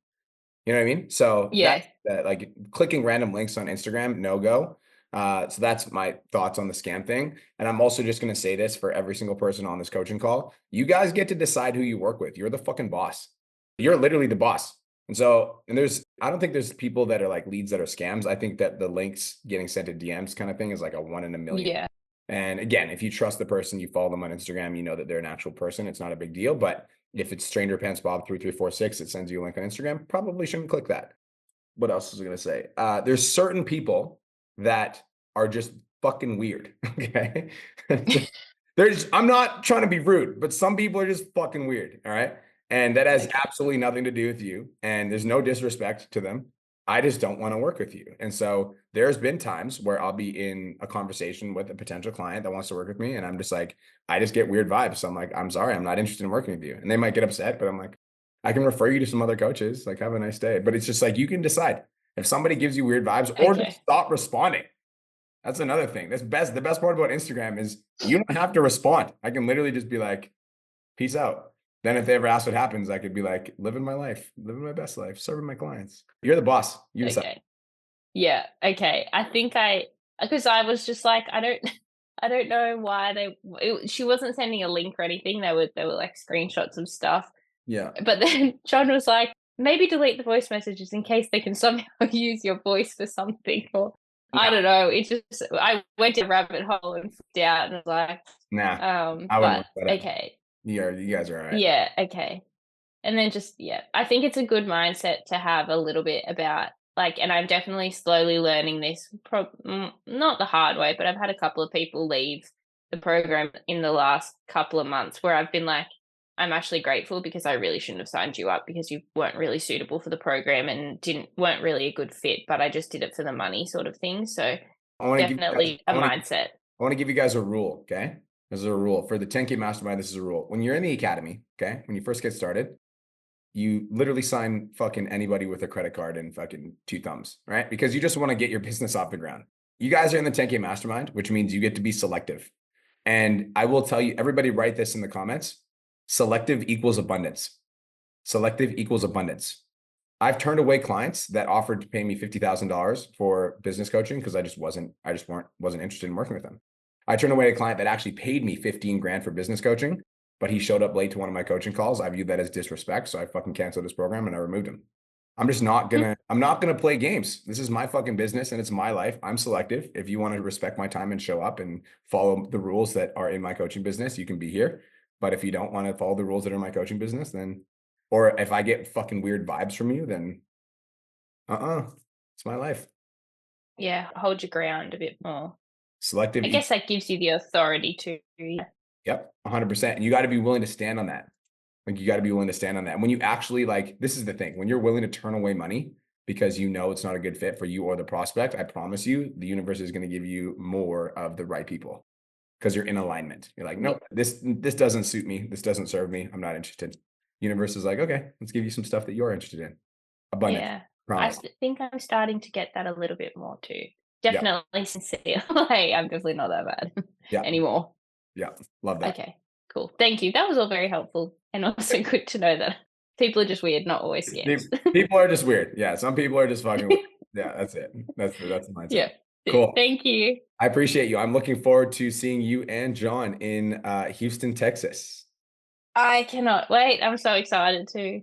You know what I mean? So Yeah. that like clicking random links on Instagram, no go. So that's my thoughts on the scam thing. And I'm also just going to say this for every single person on this coaching call. You guys get to decide who you work with. You're the fucking boss. You're literally the boss. And so, I don't think there's people that are like leads that are scams. I think that the links getting sent to DMs kind of thing is like a 1 in a million. Yeah. And again, if you trust the person, you follow them on Instagram, you know that they're an actual person. It's not a big deal. But if it's Stranger Pants Bob 3346, it sends you a link on Instagram, probably shouldn't click that. What else was I going to say? There's certain people that are just fucking weird. Okay. I'm not trying to be rude, but some people are just fucking weird. All right. And that has absolutely nothing to do with you. And there's no disrespect to them. I just don't want to work with you. And so there's been times where I'll be in a conversation with a potential client that wants to work with me. And I'm just like, I just get weird vibes. So I'm like, I'm sorry, I'm not interested in working with you. And they might get upset, but I'm like, I can refer you to some other coaches. Like, have a nice day. But it's just like, you can decide if somebody gives you weird vibes or just stop responding. That's another thing. The best part about Instagram is you don't have to respond. I can literally just be like, peace out. Then if they ever ask what happens, I could be like, living my life, living my best life, serving my clients. You're the boss. You decide. Okay. Yeah. Okay. I think because I was just like, I don't know why she wasn't sending a link or anything. They were like screenshots of stuff. Yeah. But then John was like, maybe delete the voice messages in case they can somehow use your voice for something, or I don't know. It just, I went to a rabbit hole and freaked out and was like, nah, but okay. Yeah, you guys are all right. Yeah. Okay. And then just, I think it's a good mindset to have a little bit about like, and I'm definitely slowly learning this, not the hard way, but I've had a couple of people leave the program in the last couple of months where I've been like, I'm actually grateful because I really shouldn't have signed you up because you weren't really suitable for the program and weren't really a good fit, but I just did it for the money sort of thing. So definitely a mindset. I want to give you guys a rule, okay? This is a rule for the 10K Mastermind. This is a rule. When you're in the academy, okay, when you first get started, you literally sign fucking anybody with a credit card and fucking 2 thumbs, right? Because you just want to get your business off the ground. You guys are in the 10K Mastermind, which means you get to be selective. And I will tell you, everybody write this in the comments. Selective equals abundance. Selective equals abundance. I've turned away clients that offered to pay me $50,000 for business coaching because I just wasn't interested in working with them. I turned away a client that actually paid me 15 grand for business coaching, but he showed up late to one of my coaching calls. I viewed that as disrespect. So I fucking canceled his program and I removed him. I'm not gonna play games. This is my fucking business and it's my life. I'm selective. If you want to respect my time and show up and follow the rules that are in my coaching business, you can be here. But if you don't want to follow the rules that are in my coaching business, then, or if I get fucking weird vibes from you, then it's my life. Yeah, hold your ground a bit more. Selective. I guess that gives you the authority to. Yep, 100%. And you got to be willing to stand on that. Like, you got to be willing to stand on that. And when you actually, like, this is the thing, when you're willing to turn away money because you know it's not a good fit for you or the prospect, I promise you, the universe is going to give you more of the right people because you're in alignment. You're like, nope, this doesn't suit me. This doesn't serve me. I'm not interested. Universe is like, okay, let's give you some stuff that you're interested in. Abundance. Yeah. Promise. I think I'm starting to get that a little bit more too. Definitely sincere. Hey, I'm definitely not that bad anymore. Yeah. Love that. Okay, cool. Thank you. That was all very helpful. And also good to know that people are just weird, not always scams. People are just weird. Yeah. Some people are just fucking weird. Yeah, that's it. That's the mindset. Yeah. Cool. Thank you. I appreciate you. I'm looking forward to seeing you and John in Houston, Texas. I cannot wait. I'm so excited too.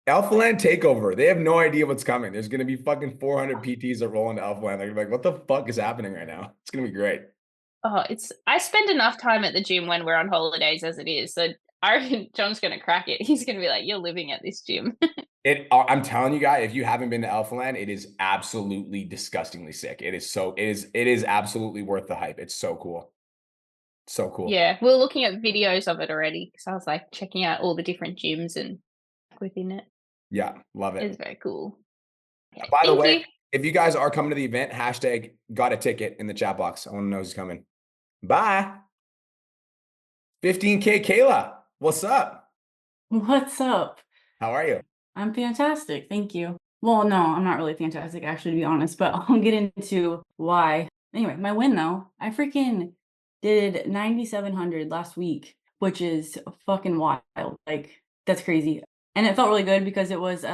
Alpha Land takeover. They have no idea what's coming. There's going to be fucking 400 PTs that roll into Alpha Land. They're like, what the fuck is happening right now? It's going to be great. Oh, I spend enough time at the gym when we're on holidays as it is. So I reckon John's going to crack it. He's going to be like, you're living at this gym. I'm telling you guys, if you haven't been to Alpha Land, it is absolutely disgustingly sick. It is absolutely worth the hype. It's so cool. So cool. Yeah. We're looking at videos of it already because I was like checking out all the different gyms and within it. Yeah. Love it. It's very cool. Okay, by the way, if you guys are coming to the event, hashtag got a ticket in the chat box. I want to know who's coming. Bye. 15K Kayla. What's up? What's up? How are you? I'm fantastic. Thank you. Well, no, I'm not really fantastic, actually, to be honest, but I'll get into why. Anyway, my win, though, I freaking did 9,700 last week, which is fucking wild. Like, that's crazy. And it felt really good because it was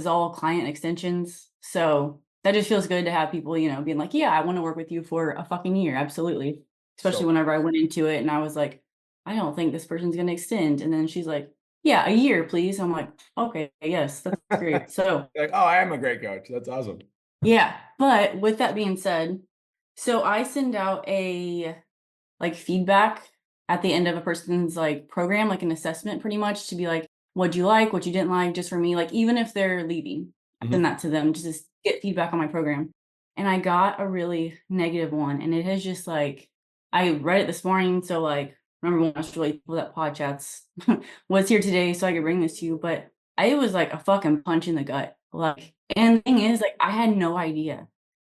all client extensions. So that just feels good to have people, you know, being like, yeah, I want to work with you for a fucking year. Absolutely. Especially whenever I went into it and I was like, I don't think this person's going to extend. And then she's like, yeah, a year, please. I'm like, okay, yes, that's great. So like, oh, I am a great coach. That's awesome. yeah. But with that being said, so I send out a like feedback at the end of a person's like program, like an assessment pretty much to be like, what'd you like, what you didn't like, just for me, like even if they're leaving, I send that to them just to get feedback on my program. And I got a really negative one. And it has just like, I read it this morning. So like, remember when I was really cool that Podchats was here today so I could bring this to you, but it was like a fucking punch in the gut. Like, and the thing is, like, I had no idea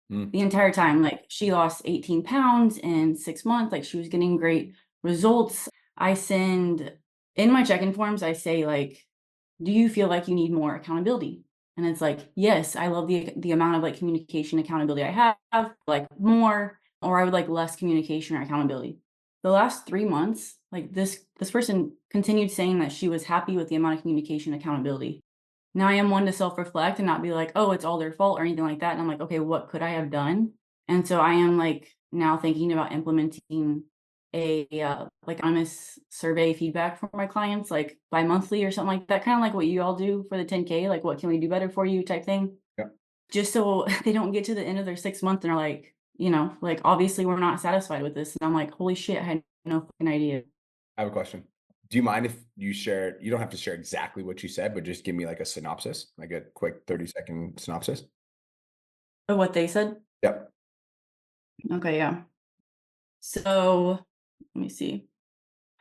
the entire time. Like, she lost 18 pounds in 6 months. Like, she was getting great results. I send in my check-in forms, I say, like, do you feel like you need more accountability? And it's like, yes, I love the amount of like communication accountability I have, like more, or I would like less communication or accountability. The last 3 months, like this person continued saying that she was happy with the amount of communication accountability. Now I am one to self-reflect and not be like, oh, it's all their fault or anything like that. And I'm like, okay, what could I have done? And so I am like now thinking about implementing a like honest survey feedback for my clients, like bi-monthly or something like that, kind of like what you all do for the 10K, like what can we do better for you type thing. Yeah. Just so they don't get to the end of their 6 months and are like, you know, like obviously we're not satisfied with this. And I'm like, holy shit, I had no fucking idea. I have a question. Do you mind if you share, you don't have to share exactly what you said, but just give me like a synopsis, like a quick 30-second synopsis? Of what they said? Yep. Okay, yeah. So let me see.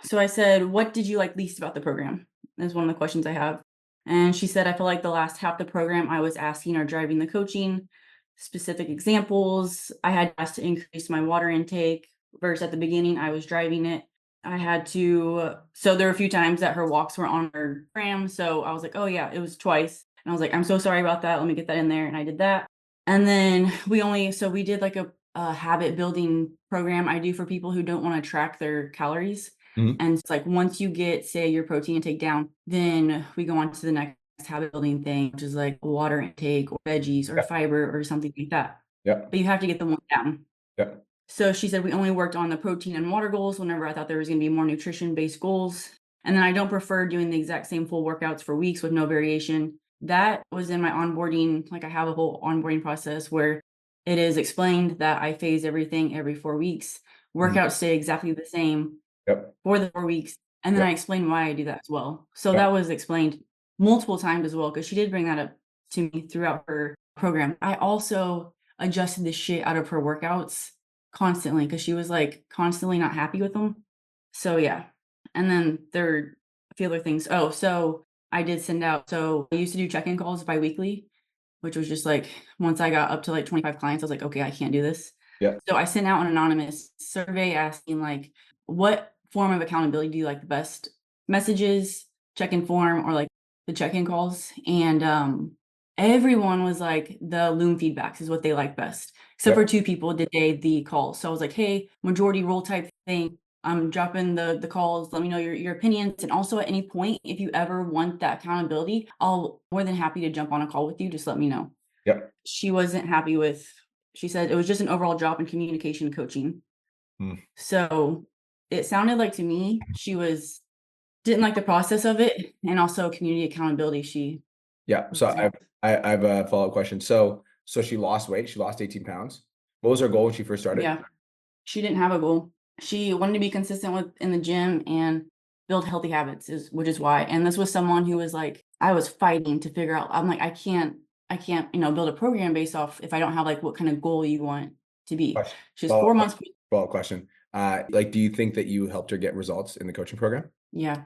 So I said, what did you like least about the program? Is one of the questions I have. And she said, I feel like the last half the program I was asking or driving the coaching, specific examples. I had asked to increase my water intake versus at the beginning, I was driving it. I had to, so there were a few times that her walks were on her gram. So I was like, oh yeah, it was twice. And I was like, I'm so sorry about that. Let me get that in there. And I did that. And then we did like a habit building program I do for people who don't want to track their calories. And it's like, once you get, say, your protein intake down, then we go on to the next habit building thing, which is like water intake or veggies or fiber or something like that. Yeah. But you have to get them down. Yeah. So she said we only worked on the protein and water goals whenever I thought there was going to be more nutrition-based goals. And then I don't prefer doing the exact same full workouts for weeks with no variation. That was in my onboarding. Like I have a whole onboarding process where it is explained that I phase everything every 4 weeks. Workouts stay exactly the same for the 4 weeks. And then I explained why I do that as well. So that was explained multiple times as well, because she did bring that up to me throughout her program. I also adjusted the shit out of her workouts constantly because she was like constantly not happy with them. So yeah. And then there are a few other things. Oh, so I did send out, so I used to do check-in calls bi-weekly, which was just like, once I got up to like 25 clients, I was like, okay, I can't do this. Yeah. So I sent out an anonymous survey asking like, what form of accountability do you like the best? Messages, check-in form, or like the check-in calls? And everyone was like, the Loom feedbacks is what they like best. Except for 2 people did the calls. So I was like, hey, majority role type thing, I'm dropping the calls. Let me know your opinions. And also at any point, if you ever want that accountability, I'll more than happy to jump on a call with you. Just let me know. Yep. She wasn't happy with, she said it was just an overall drop in communication coaching. So it sounded like to me, she didn't like the process of it, and also community accountability. So I have a follow-up question. So she lost weight. She lost 18 pounds. What was her goal when she first started? Yeah. She didn't have a goal. She wanted to be consistent in the gym and build healthy habits, which is why. And this was someone who was like, I was fighting to figure out, I'm like, I can't, build a program based off if I don't have like what kind of goal you want to be. She's 4 months. Follow-up question. Like, do you think that you helped her get results in the coaching program? Yeah.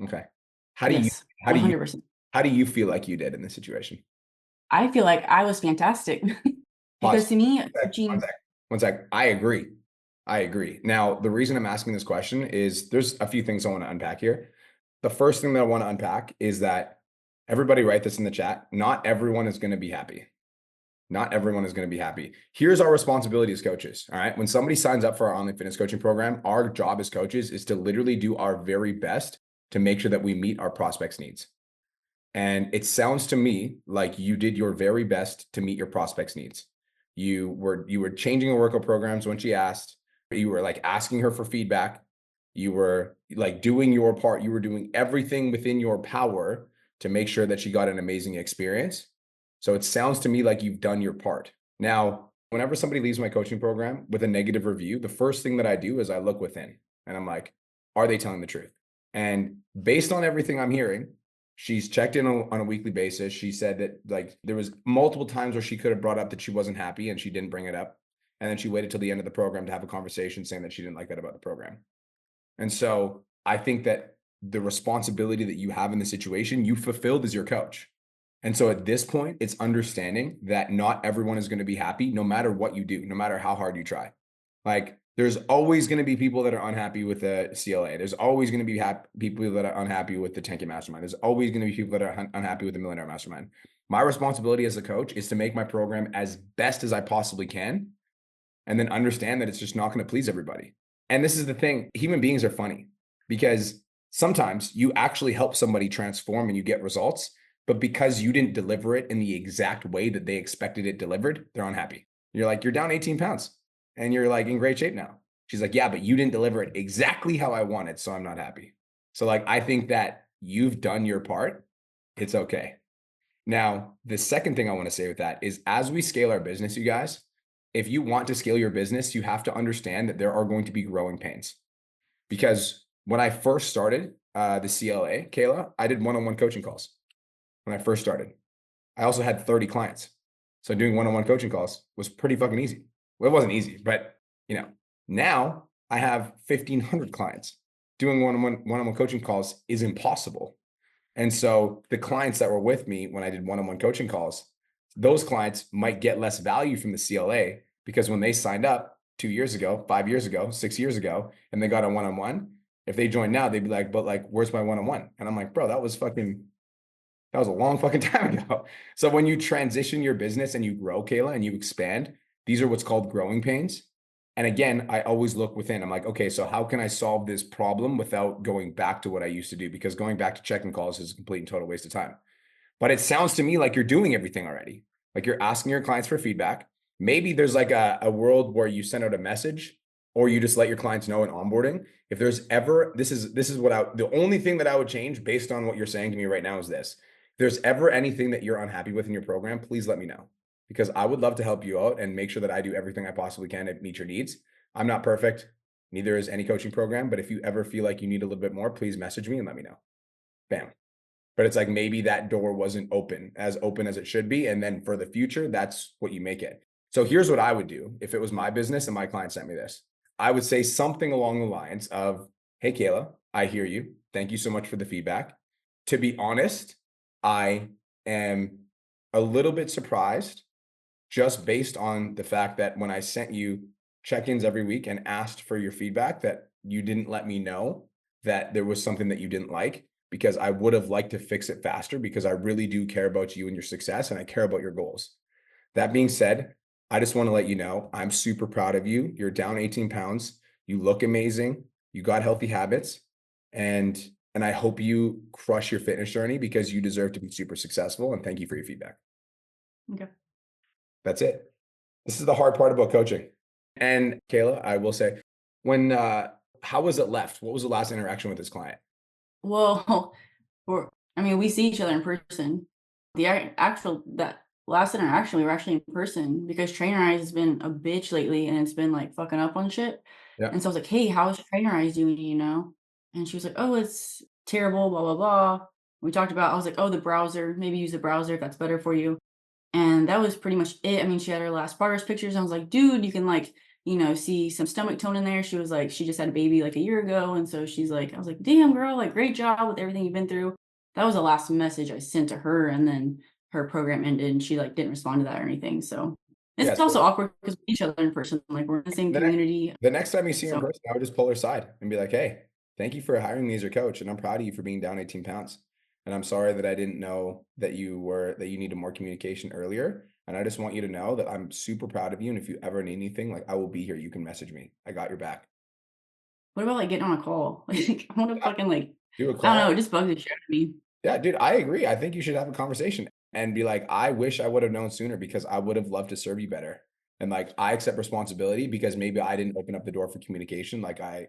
Okay. How do 100%. How do you feel like you did in this situation? I feel like I was fantastic because to me, One sec. I agree. Now, the reason I'm asking this question is there's a few things I want to unpack here. The first thing that I want to unpack is that everybody write this in the chat. Not everyone is going to be happy. Not everyone is going to be happy. Here's our responsibility as coaches. All right. When somebody signs up for our online fitness coaching program, our job as coaches is to literally do our very best to make sure that we meet our prospects' needs. And it sounds to me like you did your very best to meet your prospects' needs. You were changing her workout programs when she asked. You were like asking her for feedback. You were like doing your part. You were doing everything within your power to make sure that she got an amazing experience. So it sounds to me like you've done your part. Now, whenever somebody leaves my coaching program with a negative review, the first thing that I do is I look within and I'm like, are they telling the truth? And based on everything I'm hearing, she's checked in on a weekly basis. She said that like there was multiple times where she could have brought up that she wasn't happy and she didn't bring it up. And then she waited till the end of the program to have a conversation saying that she didn't like that about the program. And so I think that the responsibility that you have in the situation, you fulfilled as your coach. And so at this point, it's understanding that not everyone is going to be happy no matter what you do, no matter how hard you try. Like there's always going to be people that are unhappy with the CLA. There's always going to be people that are unhappy with the 10K Mastermind. There's always going to be people that are unhappy with the Millionaire Mastermind. My responsibility as a coach is to make my program as best as I possibly can, and then understand that it's just not going to please everybody. And this is the thing, human beings are funny because sometimes you actually help somebody transform and you get results, but because you didn't deliver it in the exact way that they expected it delivered, they're unhappy. You're like, you're down 18 pounds and you're like in great shape now. She's like, yeah, but you didn't deliver it exactly how I wanted, so I'm not happy. So like, I think that you've done your part. It's okay. Now, the second thing I want to say with that is as we scale our business, you guys, if you want to scale your business, you have to understand that there are going to be growing pains. Because when I first started the CLA, Kayla, I did one-on-one coaching calls when I first started. I also had 30 clients. So doing one-on-one coaching calls was pretty fucking easy. Well, it wasn't easy, but now I have 1,500 clients. Doing one-on-one coaching calls is impossible. And so the clients that were with me when I did one-on-one coaching calls, those clients might get less value from the CLA because when they signed up 2 years ago, 5 years ago, 6 years ago, and they got a one-on-one, if they join now, they'd be like, but like, where's my one-on-one? And I'm like, bro, that was a long fucking time ago. So when you transition your business and you grow, Kayla, and you expand, these are what's called growing pains. And again, I always look within. I'm like, okay, so how can I solve this problem without going back to what I used to do? Because going back to checking calls is a complete and total waste of time. But it sounds to me like you're doing everything already. Like you're asking your clients for feedback. Maybe there's like a world where you send out a message or you just let your clients know in onboarding. If there's ever, this is the only thing that I would change based on what you're saying to me right now is this. If there's ever anything that you're unhappy with in your program, please let me know. Because I would love to help you out and make sure that I do everything I possibly can to meet your needs. I'm not perfect. Neither is any coaching program. But if you ever feel like you need a little bit more, please message me and let me know. Bam. But it's like maybe that door wasn't open as it should be. And then for the future, that's what you make it. So here's what I would do if it was my business and my client sent me this. I would say something along the lines of, hey, Kayla, I hear you. Thank you so much for the feedback. To be honest, I am a little bit surprised just based on the fact that when I sent you check-ins every week and asked for your feedback, that you didn't let me know that there was something that you didn't like, because I would have liked to fix it faster because I really do care about you and your success and I care about your goals. That being said, I just want to let you know, I'm super proud of you. You're down 18 pounds. You look amazing. You got healthy habits. And I hope you crush your fitness journey because you deserve to be super successful. And thank you for your feedback. Okay. That's it. This is the hard part about coaching. And Kayla, I will say, how was it left? What was the last interaction with this client? Well, we see each other in person. That last interaction, we were actually in person because Trainerize has been a bitch lately and it's been like fucking up on shit. Yeah. And so I was like, hey, how's Trainerize doing, And she was like, oh, it's terrible, blah, blah, blah. We talked about, I was like, oh, the browser, maybe use the browser if that's better for you. And that was pretty much it. I mean, she had her last progress pictures. I was like, dude, you can see some stomach tone in there. She was like, she just had a baby like a year ago. And so she's like, I was like, damn girl, like great job with everything you've been through. That was the last message I sent to her. And then her program ended and she like didn't respond to that or anything. So it's also awkward because we see each other in person. Like we're in the same community. The next time you see her in person, I would just pull her aside and be like, hey, thank you for hiring me as your coach. And I'm proud of you for being down 18 pounds. And I'm sorry that I didn't know that you needed more communication earlier. And I just want you to know that I'm super proud of you. And if you ever need anything, like I will be here. You can message me. I got your back. What about like getting on a call? Like, I want to fucking like, Do a I call. don't know, it just bugs the shit out of me. Yeah, dude, I agree. I think you should have a conversation and be like, I wish I would have known sooner because I would have loved to serve you better. And like, I accept responsibility because maybe I didn't open up the door for communication like I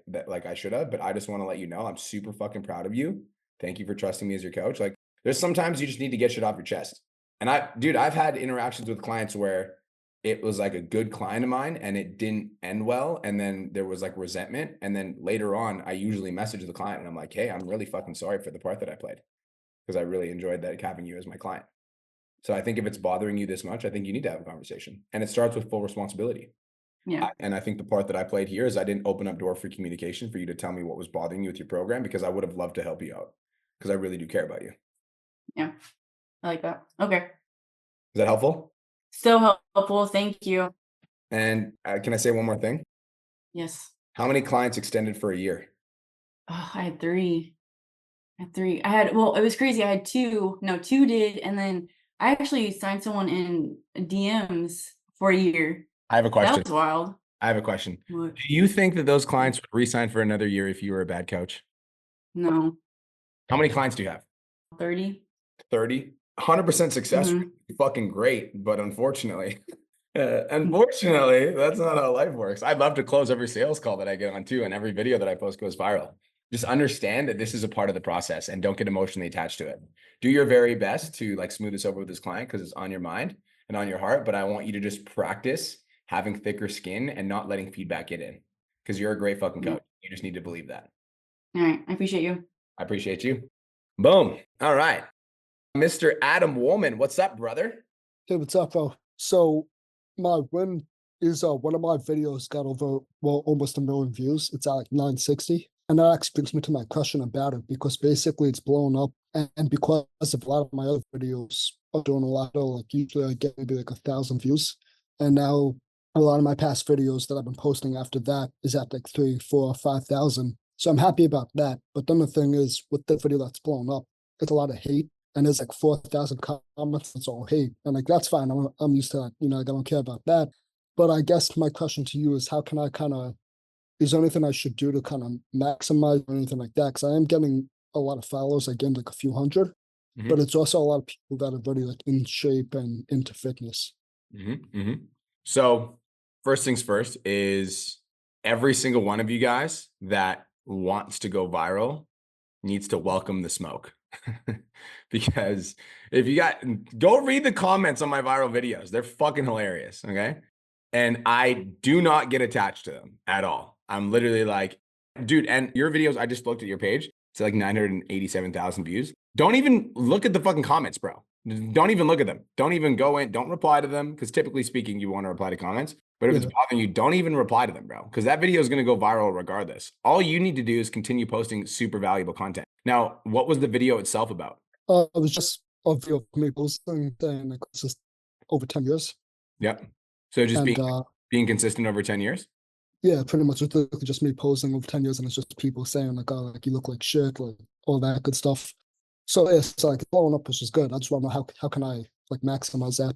should have. But I just want to let you know I'm super fucking proud of you. Thank you for trusting me as your coach. Like, there's sometimes you just need to get shit off your chest. And I've had interactions with clients where it was like a good client of mine and it didn't end well. And then there was like resentment. And then later on, I usually message the client and I'm like, hey, I'm really fucking sorry for the part that I played, because I really enjoyed that having you as my client. So I think if it's bothering you this much, I think you need to have a conversation, and it starts with full responsibility. Yeah. And I think the part that I played here is I didn't open up door for communication for you to tell me what was bothering you with your program, because I would have loved to help you out because I really do care about you. Yeah. I like that. Okay. Is that helpful? So helpful. Thank you. And can I say one more thing? Yes. How many clients extended for a year? Oh, I had three. Well, it was crazy. I had two. No, two did. And then I actually signed someone in DMs for a year. I have a question. That was wild. I have a question. What? Do you think that those clients would re-sign for another year if you were a bad coach? No. How many clients do you have? 30. 30? 100% success rate. Fucking great. But unfortunately, that's not how life works. I'd love to close every sales call that I get on too, and every video that I post goes viral. Just understand that this is a part of the process and don't get emotionally attached to it. Do your very best to like smooth this over with this client because it's on your mind and on your heart. But I want you to just practice having thicker skin and not letting feedback get in, because you're a great fucking coach. You just need to believe that. All right. I appreciate you. I appreciate you. Boom. All right. Mr. Adam Woolman, what's up, brother? Hey, what's up, bro? So my win is one of my videos got over almost 1 million views. It's at like 960. And that actually brings me to my question about it, because basically it's blown up, and because of a lot of my other videos are doing a lot of, like, usually I get maybe like 1,000 views. And now a lot of my past videos that I've been posting after that is at like 3, 4, 5,000. So I'm happy about that. But then the thing is, with the video that's blown up, it's a lot of hate. And there's like 4,000 comments. It's all hate, and like that's fine. I'm used to that. You know, like, I don't care about that. But I guess my question to you is, how can I kind of? Is there anything I should do to kind of maximize or anything like that? Because I am getting a lot of followers. I gained like a few hundred, but it's also a lot of people that are very like in shape and into fitness. So first things first is every single one of you guys that wants to go viral needs to welcome the smoke. Because if you go read the comments on my viral videos, they're fucking hilarious. Okay. And I do not get attached to them at all. I'm literally like, dude, and your videos, I just looked at your page. It's like 987,000 views. Don't even look at the fucking comments, bro. Don't even look at them. Don't even go in. Don't reply to them. Because typically speaking, you want to reply to comments. But if it's bothering you, don't even reply to them, bro. Because that video is going to go viral regardless. All you need to do is continue posting super valuable content. Now, what was the video itself about? It was just a video of me posting, and like, it's just over 10 years. Yep. So just And being consistent over 10 years? yeah, pretty much. It's literally just me posting over 10 years, and it's just people saying like, oh, like, you look like shit, like all that good stuff. So it's like blowing up, which is good. I just want to know how can I like maximize that?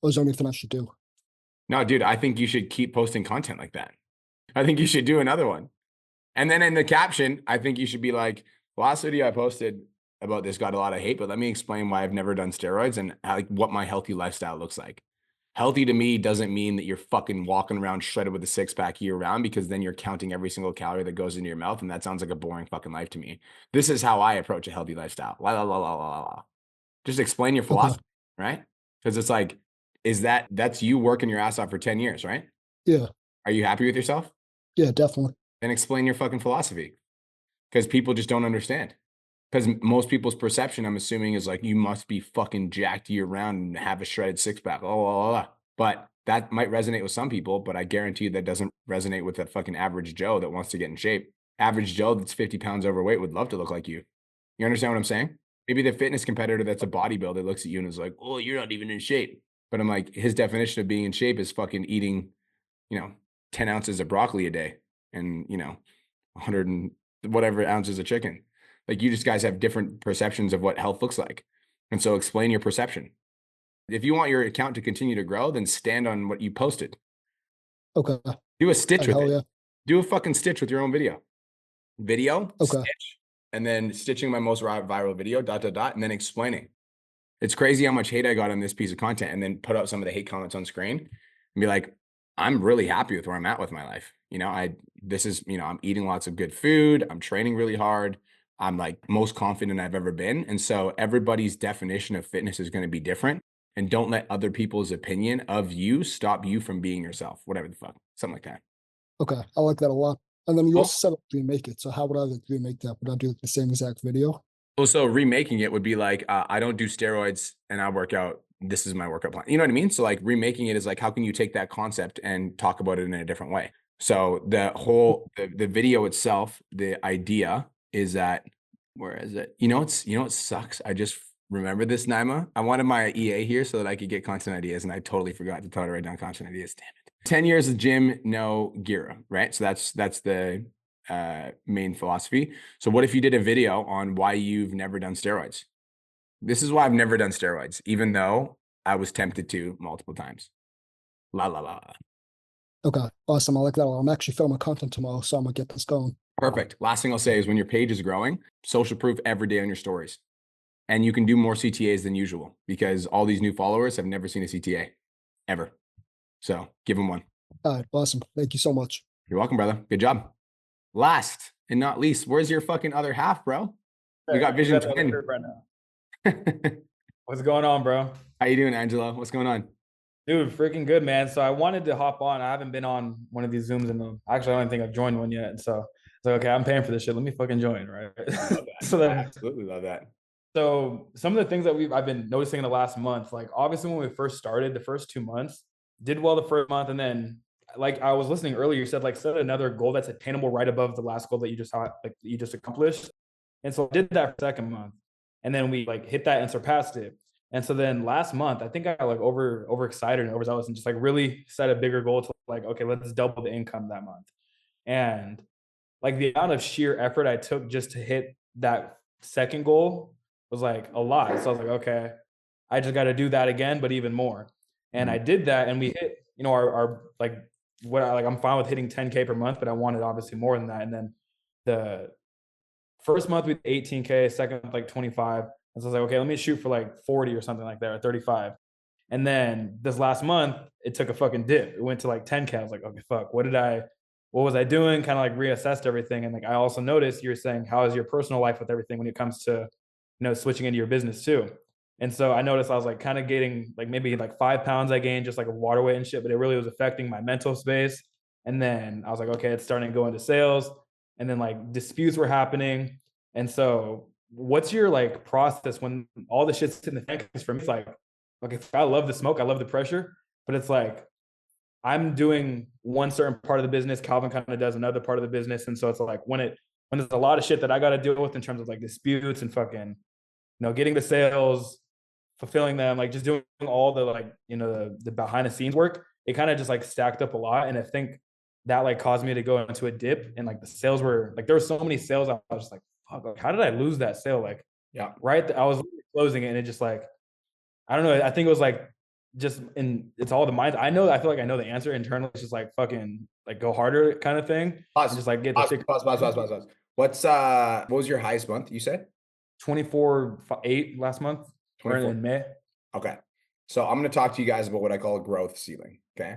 Or is there anything I should do? No, dude, I think you should keep posting content like that. I think you should do another one. And then in the caption, I think you should be like, last video I posted about this got a lot of hate, but let me explain why I've never done steroids and like what my healthy lifestyle looks like. Healthy to me doesn't mean that you're fucking walking around shredded with a six-pack year round, because then you're counting every single calorie that goes into your mouth, and that sounds like a boring fucking life to me. This is how I approach a healthy lifestyle. La, la, la, la, la, la. Just explain your philosophy, right? Because it's like, that's you working your ass off for 10 years, right? Yeah. Are you happy with yourself? Yeah, definitely. Then explain your fucking philosophy, because people just don't understand. Because most people's perception, I'm assuming, is like, you must be fucking jacked year round and have a shredded six-pack. But that might resonate with some people, but I guarantee that doesn't resonate with that fucking average Joe that wants to get in shape. Average Joe that's 50 pounds overweight would love to look like you. You understand what I'm saying? Maybe the fitness competitor that's a bodybuilder looks at you and is like, oh, you're not even in shape. But I'm like, his definition of being in shape is fucking eating, 10 ounces of broccoli a day and, 100 and whatever ounces of chicken. Like, you just guys have different perceptions of what health looks like. And so explain your perception. If you want your account to continue to grow, then stand on what you posted. Okay. Do a stitch with Hell it. yeah. Do a fucking stitch with your own video. Okay. Stitch, and then stitching my most viral video, ... and then explaining. It's crazy how much hate I got on this piece of content, and then put out some of the hate comments on screen and be like, I'm really happy with where I'm at with my life. You know, I'm eating lots of good food. I'm training really hard. I'm like most confident I've ever been. And so everybody's definition of fitness is going to be different. And don't let other people's opinion of you stop you from being yourself, whatever the fuck, something like that. Okay. I like that a lot. And then you Cool. also said remake it. So how would I like remake that? Would I do the same exact video? Also, remaking it would be like, I don't do steroids and I work out. This is my workout plan. You know what I mean? So like remaking it is like, how can you take that concept and talk about it in a different way? So the whole, the video itself, the idea is that, where is it? You know, it sucks. I just remember this, Naima. I wanted my EA here so that I could get content ideas, and I totally forgot to tell her to write down content ideas. Damn it. 10 years of gym, no gear, right? So that's the main philosophy. So what if you did a video on why you've never done steroids? This is why I've never done steroids, even though I was tempted to multiple times. La la la. Okay. Awesome. I like that a lot. I'm actually filming content tomorrow, so I'm gonna get this going. Perfect. Last thing I'll say is when your page is growing, social proof every day on your stories. And you can do more CTAs than usual because all these new followers have never seen a CTA ever. So give them one. All right. Awesome. Thank you so much. You're welcome, brother. Good job. Last and not least, where's your fucking other half, bro? We got Vision Twin. Right now. What's going on, bro? How you doing, Angela? What's going on? Dude, freaking good, man. So I wanted to hop on. I haven't been on one of these Zooms actually, I don't think I've joined one yet. So it's like, okay, I'm paying for this shit. Let me fucking join, right? So I absolutely love that. So some of the things that I've been noticing in the last month, like obviously when we first started, the first 2 months, did well the first month, and then like I was listening earlier, you said like set another goal that's attainable right above the last goal that you just accomplished. And so I did that for the second month, and then we like hit that and surpassed it. And so then last month, I think I got like overexcited and overzealous and just like really set a bigger goal to like, okay, let's double the income that month. And like the amount of sheer effort I took just to hit that second goal was like a lot. So I was like, okay, I just got to do that again, but even more. And I did that, and we hit, our like I'm fine with hitting 10K per month, but I wanted obviously more than that. And then the first month we did 18K, second month like 25. And so I was like, okay, let me shoot for like 40 or something like that, or 35. And then this last month, it took a fucking dip. It went to like 10K. I was like, okay, fuck, what was I doing? Kind of like reassessed everything. And like, I also noticed you're saying, how is your personal life with everything when it comes to, switching into your business too? And so I noticed I was like kind of getting like maybe like 5 pounds I gained just like a water weight and shit, but it really was affecting my mental space. And then I was like, okay, it's starting to go into sales. And then like disputes were happening. And so what's your like process when all the shit's hitting the fan? Because for me, it's like, okay, I love the smoke, I love the pressure, but it's like I'm doing one certain part of the business, Calvin kind of does another part of the business. And so it's like when there's a lot of shit that I got to deal with in terms of like disputes and fucking, getting the sales, fulfilling them, like just doing all the like, the behind the scenes work, it kind of just like stacked up a lot. And I think that like caused me to go into a dip, and like the sales were like, there were so many sales. I was just like, fuck, like, how did I lose that sale? Like, yeah, right. I was closing it, and it just like, I don't know. I think it was like it's all the mind. I feel like I know the answer internally. It's just like fucking like go harder kind of thing. Pause. Just like get pause, the pause. What was your highest month you said? 24.8 last month. 24 in May. Okay. So I'm going to talk to you guys about what I call a growth ceiling. Okay.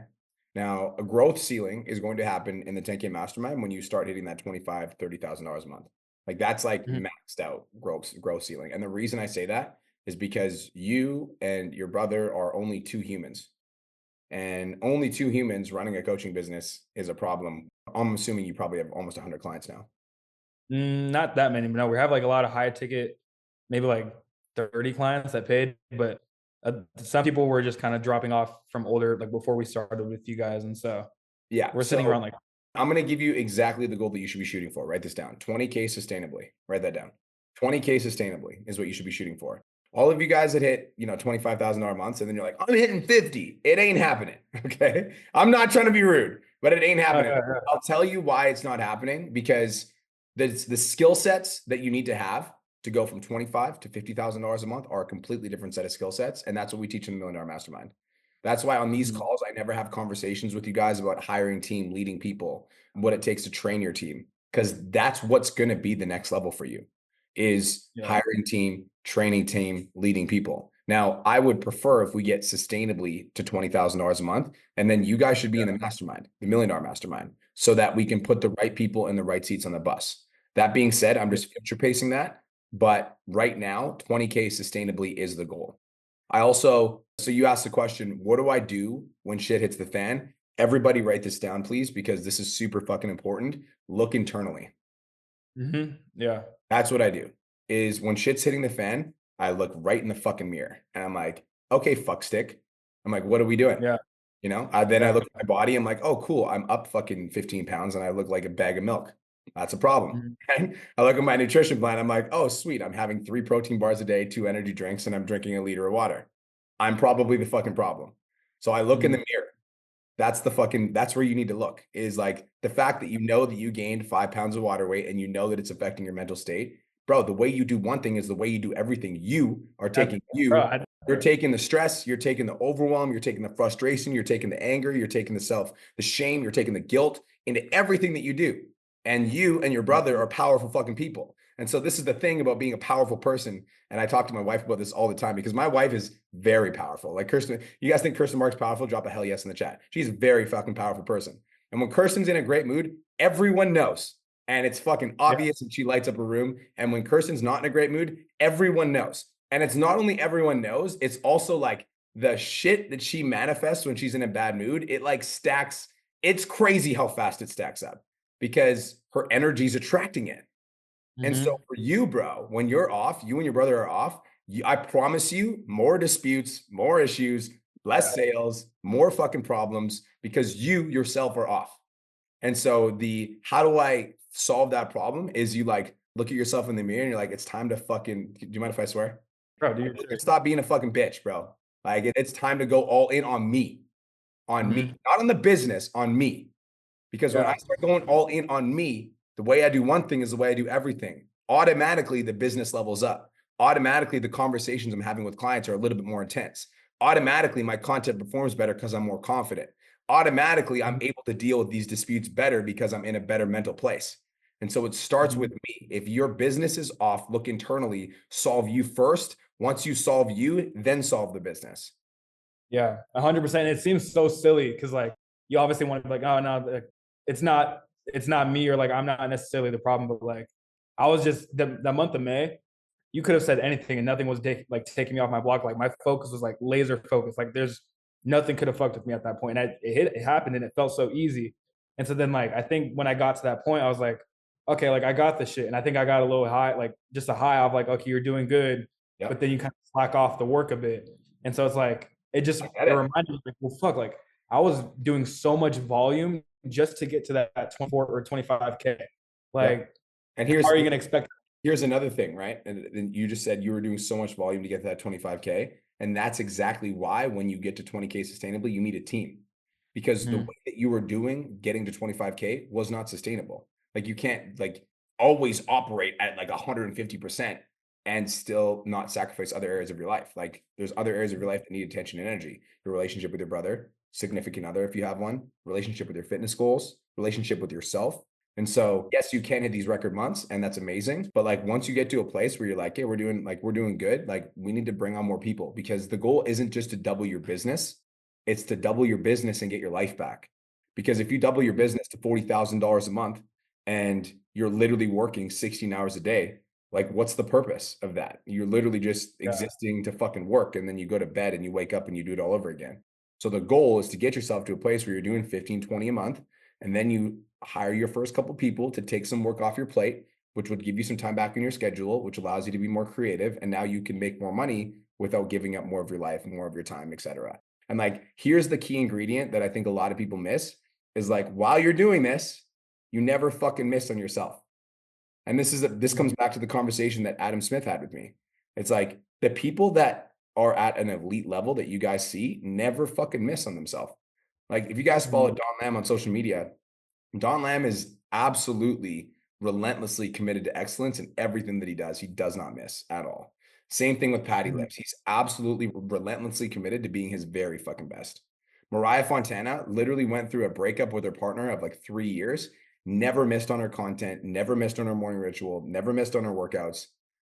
Now, a growth ceiling is going to happen in the 10K Mastermind when you start hitting that $25,000, $30,000 a month. Like that's like maxed out growth ceiling. And the reason I say that is because you and your brother are only 2 humans, and only 2 humans running a coaching business is a problem. I'm assuming you probably have almost 100 clients now. Not that many, but no, we have like a lot of high ticket, maybe like 30 clients that paid, but some people were just kind of dropping off from older, like before we started with you guys. And so yeah, we're sitting around like, I'm going to give you exactly the goal that you should be shooting for. Write this down. 20K sustainably. Write that down. 20K sustainably is what you should be shooting for. All of you guys that hit, $25,000 months, and then you're like, I'm hitting 50. It ain't happening. Okay. I'm not trying to be rude, but it ain't happening. I'll tell you why it's not happening, because the skill sets that you need to have to go from $25,000 to $50,000 a month are a completely different set of skill sets. And that's what we teach in the $1 Million Mastermind. That's why on these calls, I never have conversations with you guys about hiring team, leading people, what it takes to train your team. Because that's what's going to be the next level for you is hiring team, training team, leading people. Now, I would prefer if we get sustainably to $20,000 a month, and then you guys should be in the mastermind, the $1 Million Mastermind, so that we can put the right people in the right seats on the bus. That being said, I'm just future pacing that. But right now, 20K sustainably is the goal. So you asked the question, what do I do when shit hits the fan? Everybody write this down, please, because this is super fucking important. Look internally. Yeah. That's what I do is when shit's hitting the fan, I look right in the fucking mirror and I'm like, okay, fuck stick. I'm like, what are we doing? Yeah. You know, then I look at my body. I'm like, oh, cool. I'm up fucking 15 pounds and I look like a bag of milk. That's a problem. Right? I look at my nutrition plan. I'm like, oh, sweet. I'm having 3 protein bars a day, 2 energy drinks, and I'm drinking a liter of water. I'm probably the fucking problem. So I look in the mirror. That's where you need to look is like the fact that you know that you gained 5 pounds of water weight and you know that it's affecting your mental state. Bro, the way you do one thing is the way you do everything. You are taking you're taking the stress, you're taking the overwhelm, you're taking the frustration, you're taking the anger, you're taking the shame, you're taking the guilt into everything that you do. And you and your brother are powerful fucking people. And so this is the thing about being a powerful person. And I talk to my wife about this all the time because my wife is very powerful. Like Kirsten, you guys think Kirsten Mark's powerful? Drop a hell yes in the chat. She's a very fucking powerful person. And when Kirsten's in a great mood, everyone knows. And it's fucking obvious and she lights up a room. And when Kirsten's not in a great mood, everyone knows. And it's not only everyone knows, it's also like the shit that she manifests when she's in a bad mood. It like stacks. It's crazy how fast it stacks up because her energy's attracting it. And so for you, bro, when you're off, you and your brother are off, I promise you more disputes, more issues, less sales, more fucking problems because you yourself are off. And so how do I solve that problem is you like look at yourself in the mirror and you're like, it's time to fucking, do you mind if I swear? Bro, dude, stop being a fucking bitch, bro. Like it's time to go all in on me, not on the business, on me. Because when I start going all in on me, the way I do one thing is the way I do everything. Automatically, the business levels up. Automatically, the conversations I'm having with clients are a little bit more intense. Automatically, my content performs better because I'm more confident. Automatically, I'm able to deal with these disputes better because I'm in a better mental place. And so it starts with me. If your business is off, look internally, solve you first. Once you solve you, then solve the business. Yeah, 100%. It seems so silly because like you obviously want to be like, oh no, it's not me or like I'm not necessarily the problem, but like I was just the month of May, you could have said anything and nothing was taking me off my block. Like my focus was like laser focused. Like there's nothing could have fucked with me at that point. And it happened and it felt so easy. And so then like I think when I got to that point, I was like, okay, like I got this shit. And I think I got a little high, like just a high of like, okay, you're doing good, but then you kind of slack off the work a bit. And so it's like it reminded me like, well, fuck, like I was doing so much volume just to get to that 24 or 25K. Like, and how are you going to expect? Here's another thing, right? And you just said you were doing so much volume to get to that 25K. And that's exactly why when you get to 20K sustainably, you need a team. Because the way that you were doing getting to 25K was not sustainable. Like you can't like always operate at like 150% and still not sacrifice other areas of your life. Like there's other areas of your life that need attention and energy. Your relationship with your brother, significant other if you have one, relationship with your fitness goals, relationship with yourself. And so, yes, you can hit these record months and that's amazing. But like, once you get to a place where you're like, hey, we're doing good. Like we need to bring on more people because the goal isn't just to double your business. It's to double your business and get your life back. Because if you double your business to $40,000 a month and you're literally working 16 hours a day, like what's the purpose of that? You're literally just existing to fucking work. And then you go to bed and you wake up and you do it all over again. So the goal is to get yourself to a place where you're doing 15, 20 a month. And then you hire your first couple people to take some work off your plate, which would give you some time back in your schedule, which allows you to be more creative. And now you can make more money without giving up more of your life and more of your time, et cetera. And like, here's the key ingredient that I think a lot of people miss is like, while you're doing this, you never fucking miss on yourself. And this comes back to the conversation that Adam Smith had with me. It's like the people that are at an elite level that you guys see never fucking miss on themselves. Like if you guys follow Don Lamb on social media, Don Lamb is absolutely relentlessly committed to excellence in everything that he does. He does not miss at all. Same thing with Patty Lips. He's absolutely relentlessly committed to being his very fucking best. Mariah Fontana literally went through a breakup with her partner of like 3 years, never missed on her content, never missed on her morning ritual, never missed on her workouts.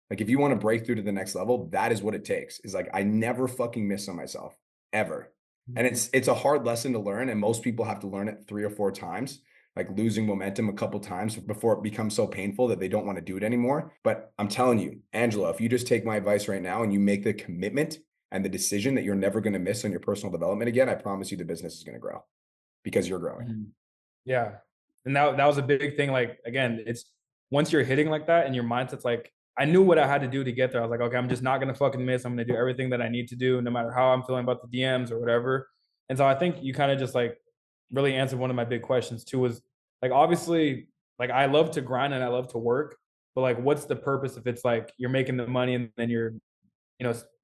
Like if you want to break through to the next level, that is what it takes. Is like I never fucking miss on myself ever. And it's a hard lesson to learn, and most people have to learn it 3 or 4 times, like losing momentum a couple times before it becomes so painful that they don't want to do it anymore. But I'm telling you, Angela, if you just take my advice right now and you make the commitment and the decision that you're never going to miss on your personal development again, I promise you the business is going to grow because you're growing. Yeah. And that was a big thing. Like, again, it's once you're hitting like that and your mindset's like, I knew what I had to do to get there. I was like, okay, I'm just not going to fucking miss. I'm going to do everything that I need to do, no matter how I'm feeling about the DMs or whatever. And so I think you kind of just like really answered one of my big questions too, was like, obviously, like I love to grind and I love to work, but like, what's the purpose if it's like you're making the money and then you're,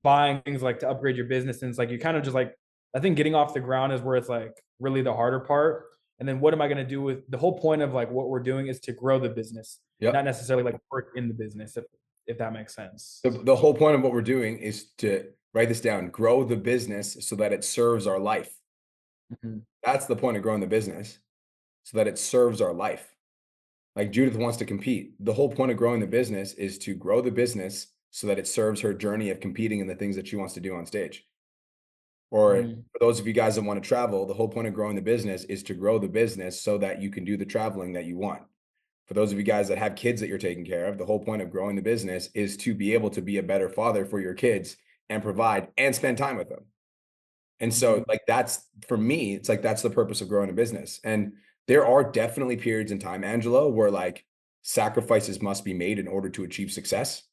buying things like to upgrade your business? And it's like, you kind of just like, I think getting off the ground is where it's like really the harder part. And then what am I going to do with the whole point of like what we're doing is to grow the business, not necessarily like work in the business, if that makes sense. The whole point of what we're doing is to write this down, grow the business so that it serves our life. That's the point of growing the business, so that it serves our life. Like Judith wants to compete. The whole point of growing the business is to grow the business so that it serves her journey of competing in the things that she wants to do on stage. Or for those of you guys that want to travel, the whole point of growing the business is to grow the business so that you can do the traveling that you want. For those of you guys that have kids that you're taking care of, the whole point of growing the business is to be able to be a better father for your kids and provide and spend time with them. And so like, that's for me, it's like, that's the purpose of growing a business. And there are definitely periods in time, Angelo, where like sacrifices must be made in order to achieve success,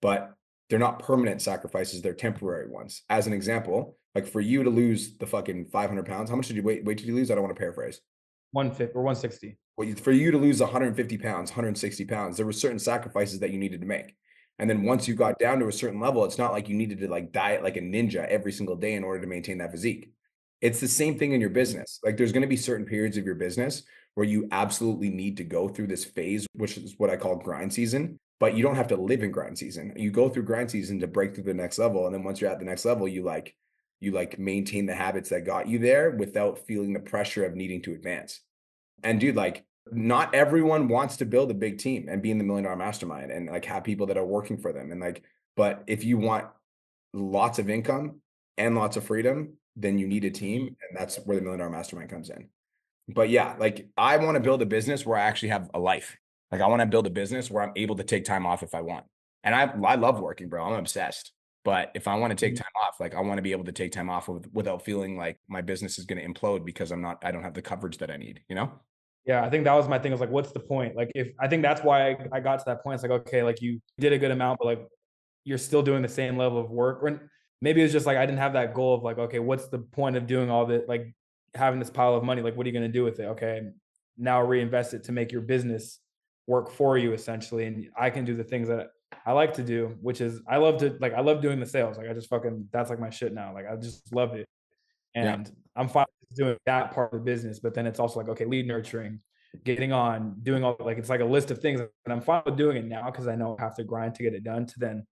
but they're not permanent sacrifices. They're temporary ones. As an example, like for you to lose the fucking 500 pounds, how much did you wait did you lose? I don't want to paraphrase. 150 or 160. Well, for you to lose 150 pounds, 160 pounds, there were certain sacrifices that you needed to make. And then once you got down to a certain level, it's not like you needed to like diet like a ninja every single day in order to maintain that physique. It's the same thing in your business. Like there's going to be certain periods of your business where you absolutely need to go through this phase, which is what I call grind season, but you don't have to live in grind season. You go through grind season to break through the next level. And then once you're at the next level, you maintain the habits that got you there without feeling the pressure of needing to advance. And dude, like not everyone wants to build a big team and be in the $1 million mastermind and like have people that are working for them. And like, but if you want lots of income and lots of freedom, then you need a team. And that's where the $1 million mastermind comes in. But yeah, like I want to build a business where I actually have a life. Like I want to build a business where I'm able to take time off if I want. And I love working, bro. I'm obsessed. But if I want to take time off, like I want to be able to take time off without feeling like my business is going to implode because I don't have the coverage that I need, you know? Yeah, I think that was my thing. I was like, what's the point? Like, I think that's why I got to that point. It's like, okay, like you did a good amount, but like you're still doing the same level of work. Or maybe it's just like I didn't have that goal of like, okay, what's the point of doing all that? Like having this pile of money, like what are you going to do with it? Okay, now reinvest it to make your business work for you essentially, and I can do the things that I like to do, which is I love doing the sales. Like I just that's like my shit now. Like I just love it. And I'm fine with doing that part of the business, but then it's also like, okay, lead nurturing, getting on, doing all, like, it's like a list of things, and I'm fine with doing it now because I know I have to grind to get it done, to then,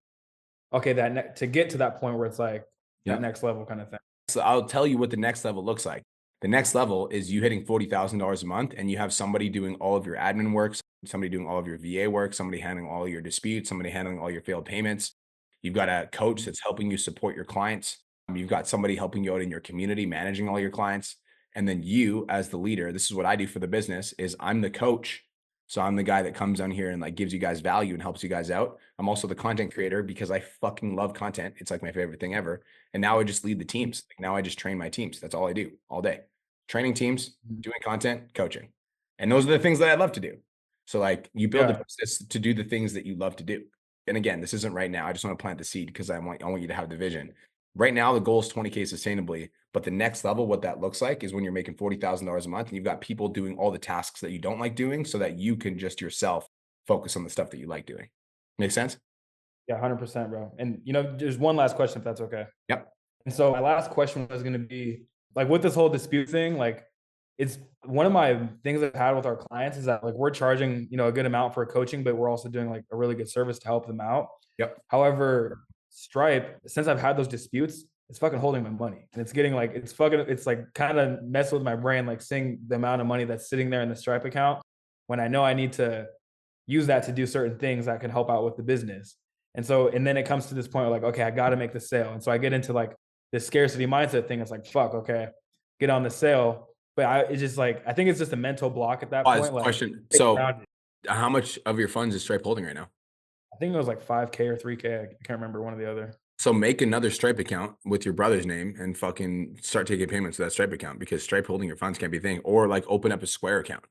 okay, to get to that point where it's like that next level kind of thing. So I'll tell you what the next level looks like. The next level is you hitting $40,000 a month and you have somebody doing all of your admin work, somebody doing all of your VA work, somebody handling all your disputes, somebody handling all your failed payments. You've got a coach that's helping you support your clients. You've got somebody helping you out in your community, managing all your clients. And then you as the leader, this is what I do for the business, is I'm the coach. So I'm the guy that comes down here and like gives you guys value and helps you guys out. I'm also the content creator because I fucking love content. It's like my favorite thing ever. And now I just lead the teams. Like now I just train my teams. That's all I do all day. Training teams, doing content, coaching. And those are the things that I love to do. So like you build a business to do the things that you love to do. And again, this isn't right now. I just want to plant the seed because I want you to have the vision. Right now, the goal is 20K sustainably, but the next level, what that looks like is when you're making $40,000 a month and you've got people doing all the tasks that you don't like doing so that you can just yourself focus on the stuff that you like doing. Make sense? Yeah, 100%, bro. And there's one last question, if that's okay. Yep. And so my last question was going to be like, with this whole dispute thing, like, it's one of my things I've had with our clients is that like we're charging, a good amount for coaching, but we're also doing like a really good service to help them out. Yep. However, Stripe, since I've had those disputes, it's fucking holding my money. And it's getting like, it's like kind of messing with my brain, like seeing the amount of money that's sitting there in the Stripe account when I know I need to use that to do certain things that can help out with the business. And then it comes to this point where like, okay, I got to make the sale. And so I get into like this scarcity mindset thing. It's like, fuck, okay, get on the sale. But it's just like, I think it's just a mental block at that point. Like, question. So how much of your funds is Stripe holding right now? I think it was like 5K or 3K. I can't remember, one or the other. So make another Stripe account with your brother's name and fucking start taking payments to that Stripe account, because Stripe holding your funds can't be a thing. Or like open up a Square account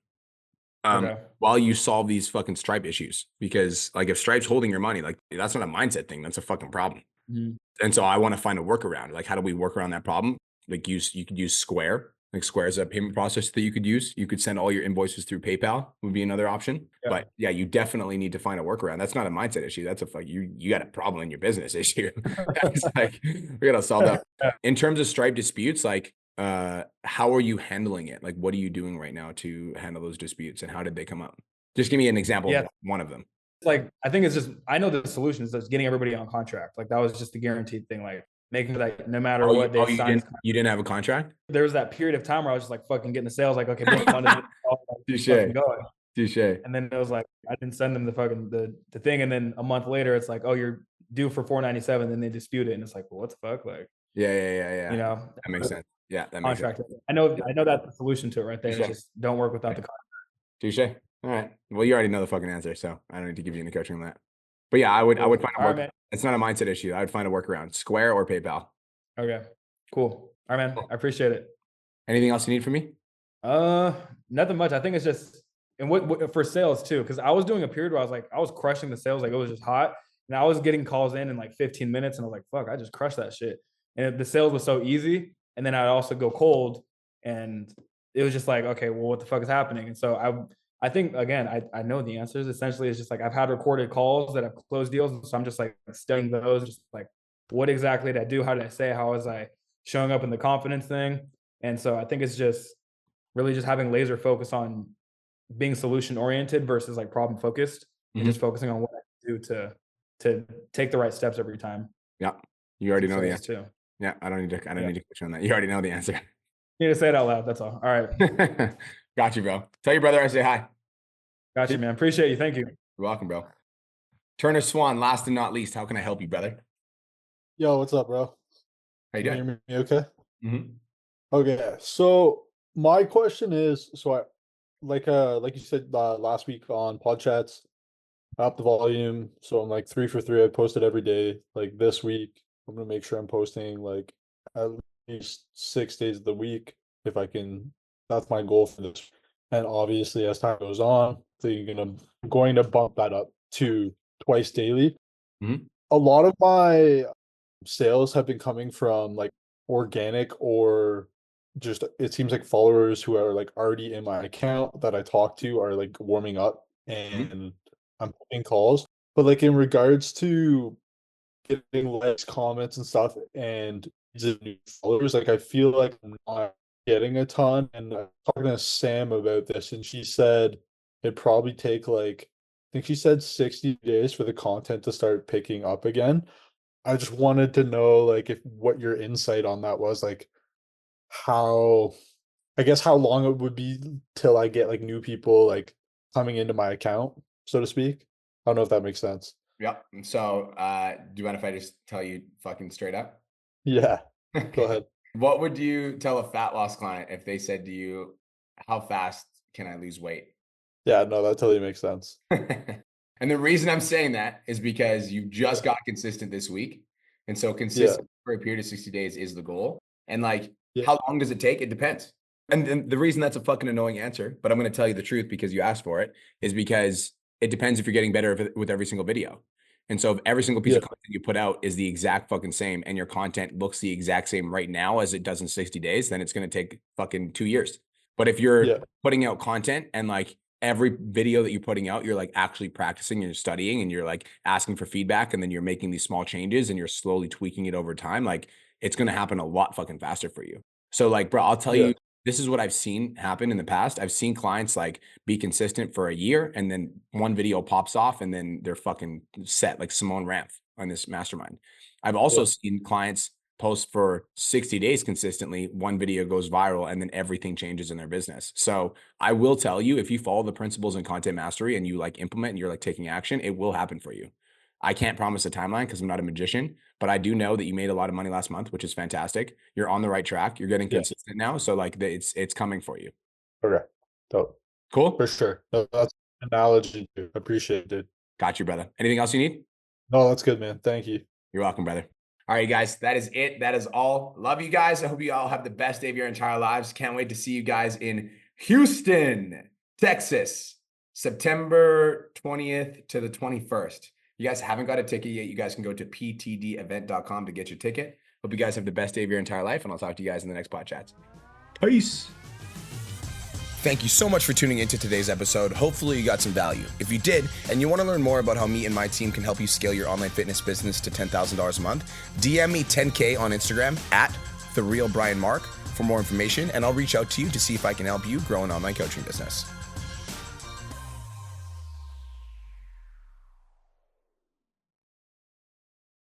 while you solve these fucking Stripe issues. Because like if Stripe's holding your money, like that's not a mindset thing. That's a fucking problem. Mm-hmm. And so I want to find a workaround. Like, how do we work around that problem? Like you could use Square. Like Square is a payment process that you could use. You could send all your invoices through PayPal would be another option. Yeah. But yeah, you definitely need to find a workaround. That's not a mindset issue. That's you got a problem in your business issue. It's like, we got to solve that. In terms of Stripe disputes, like, how are you handling it? Like, what are you doing right now to handle those disputes, and how did they come up? Just give me an example of one of them. Like, I think it's just, I know the solution is just getting everybody on contract. Like that was just the guaranteed thing. Like making that no matter what they signed. You didn't have a contract? There was that period of time where I was just like fucking getting the sales. Like, okay, Touche. Touche. And then it was like, I didn't send them the fucking, the thing. And then a month later, it's like, oh, you're due for $497. Then they dispute it. And it's like, well, what the fuck? Like, yeah. That makes sense. Yeah, that makes contract. sense. I know that's the solution to it right there. It's just don't work without the contract. Touche. All right. Well, you already know the fucking answer, so I don't need to give you any coaching on that. But yeah, I would find a work. Right, it's not a mindset issue. I would find a workaround, Square or PayPal. Okay, cool. All right, man. I appreciate it. Anything else you need from me? Nothing much. I think it's just, and what for sales too, because I was doing a period where I was crushing the sales, like it was just hot, and I was getting calls in like 15 minutes, and I was like, fuck, I just crushed that shit, and the sales was so easy, and then I'd also go cold, and it was just like, okay, well, what the fuck is happening? And so I think, again, I know the answers. Essentially, it's just like I've had recorded calls that have closed deals. And so I'm just like studying those, just like, what exactly did I do? How did I say? How was I showing up in the confidence thing? And so I think it's just really just having laser focus on being solution oriented versus like problem focused, and just focusing on what I can do to take the right steps every time. Yeah. You already know the answer too. Yeah. I don't need to coach on that. You already know the answer. You need to say it out loud. That's all. All right. Got you, bro. Tell your brother I say hi. Got you, man. Appreciate you. Thank you. You're welcome, bro. Turner Swan, last and not least, how can I help you, brother? Yo, what's up, bro? How you doing? Can you hear me okay? Mm-hmm. Okay, so my question is, so I like you said last week on Podchats, up the volume. So I'm like 3 for 3. I posted every day. Like this week, I'm gonna make sure I'm posting like at least 6 days of the week if I can. That's my goal for this. And obviously, as time goes on, I'm going to bump that up to twice daily. Mm-hmm. A lot of my sales have been coming from like organic, or just it seems like followers who are like already in my account that I talk to are like warming up, and I'm putting calls. But like in regards to getting likes, comments, and stuff, and new followers, like I feel like I'm not getting a ton. And I'm talking to Sam about this, and she said it'd probably take like, I think she said 60 days for the content to start picking up again. I just wanted to know like what your insight on that was, like how long it would be till I get like new people like coming into my account, so to speak. I don't know if that makes sense. Yeah. So do you mind if I just tell you fucking straight up? Yeah. Go ahead. What would you tell a fat loss client if they said to you, how fast can I lose weight? Yeah, no, that totally makes sense. And the reason I'm saying that is because you just got consistent this week. And so consistent for a period of 60 days is the goal. And like, how long does it take? It depends. And the reason that's a fucking annoying answer, but I'm going to tell you the truth because you asked for it, is because it depends if you're getting better with every single video. And so if every single piece of content you put out is the exact fucking same, and your content looks the exact same right now as it does in 60 days, then it's going to take fucking 2 years. But if you're putting out content and like every video that you're putting out, you're like actually practicing and you're studying and you're like asking for feedback, and then you're making these small changes and you're slowly tweaking it over time, like it's going to happen a lot fucking faster for you. So like, bro, I'll tell you, this is what I've seen happen in the past. I've seen clients like be consistent for a year and then one video pops off and then they're fucking set, like Simone Ramp on this mastermind. I've also seen clients post for 60 days consistently, one video goes viral and then everything changes in their business. So I will tell you, if you follow the principles in content mastery and you like implement and you're like taking action, it will happen for you. I can't promise a timeline because I'm not a magician, but I do know that you made a lot of money last month, which is fantastic. You're on the right track. You're getting consistent now. So like it's coming for you. Okay. Dope. Cool. For sure. No, that's an analogy. Dude. Appreciate it, dude. Got you, brother. Anything else you need? No, that's good, man. Thank you. You're welcome, brother. All right, guys, that is it. That is all. Love you guys. I hope you all have the best day of your entire lives. Can't wait to see you guys in Houston, Texas, September 20th to the 21st. You guys haven't got a ticket yet. You guys can go to ptdevent.com to get your ticket. Hope you guys have the best day of your entire life, and I'll talk to you guys in the next Podchats. Peace. Thank you so much for tuning into today's episode. Hopefully you got some value. If you did, and you want to learn more about how me and my team can help you scale your online fitness business to $10,000 a month, DM me 10K on Instagram at TheRealBrianMark for more information, and I'll reach out to you to see if I can help you grow an online coaching business.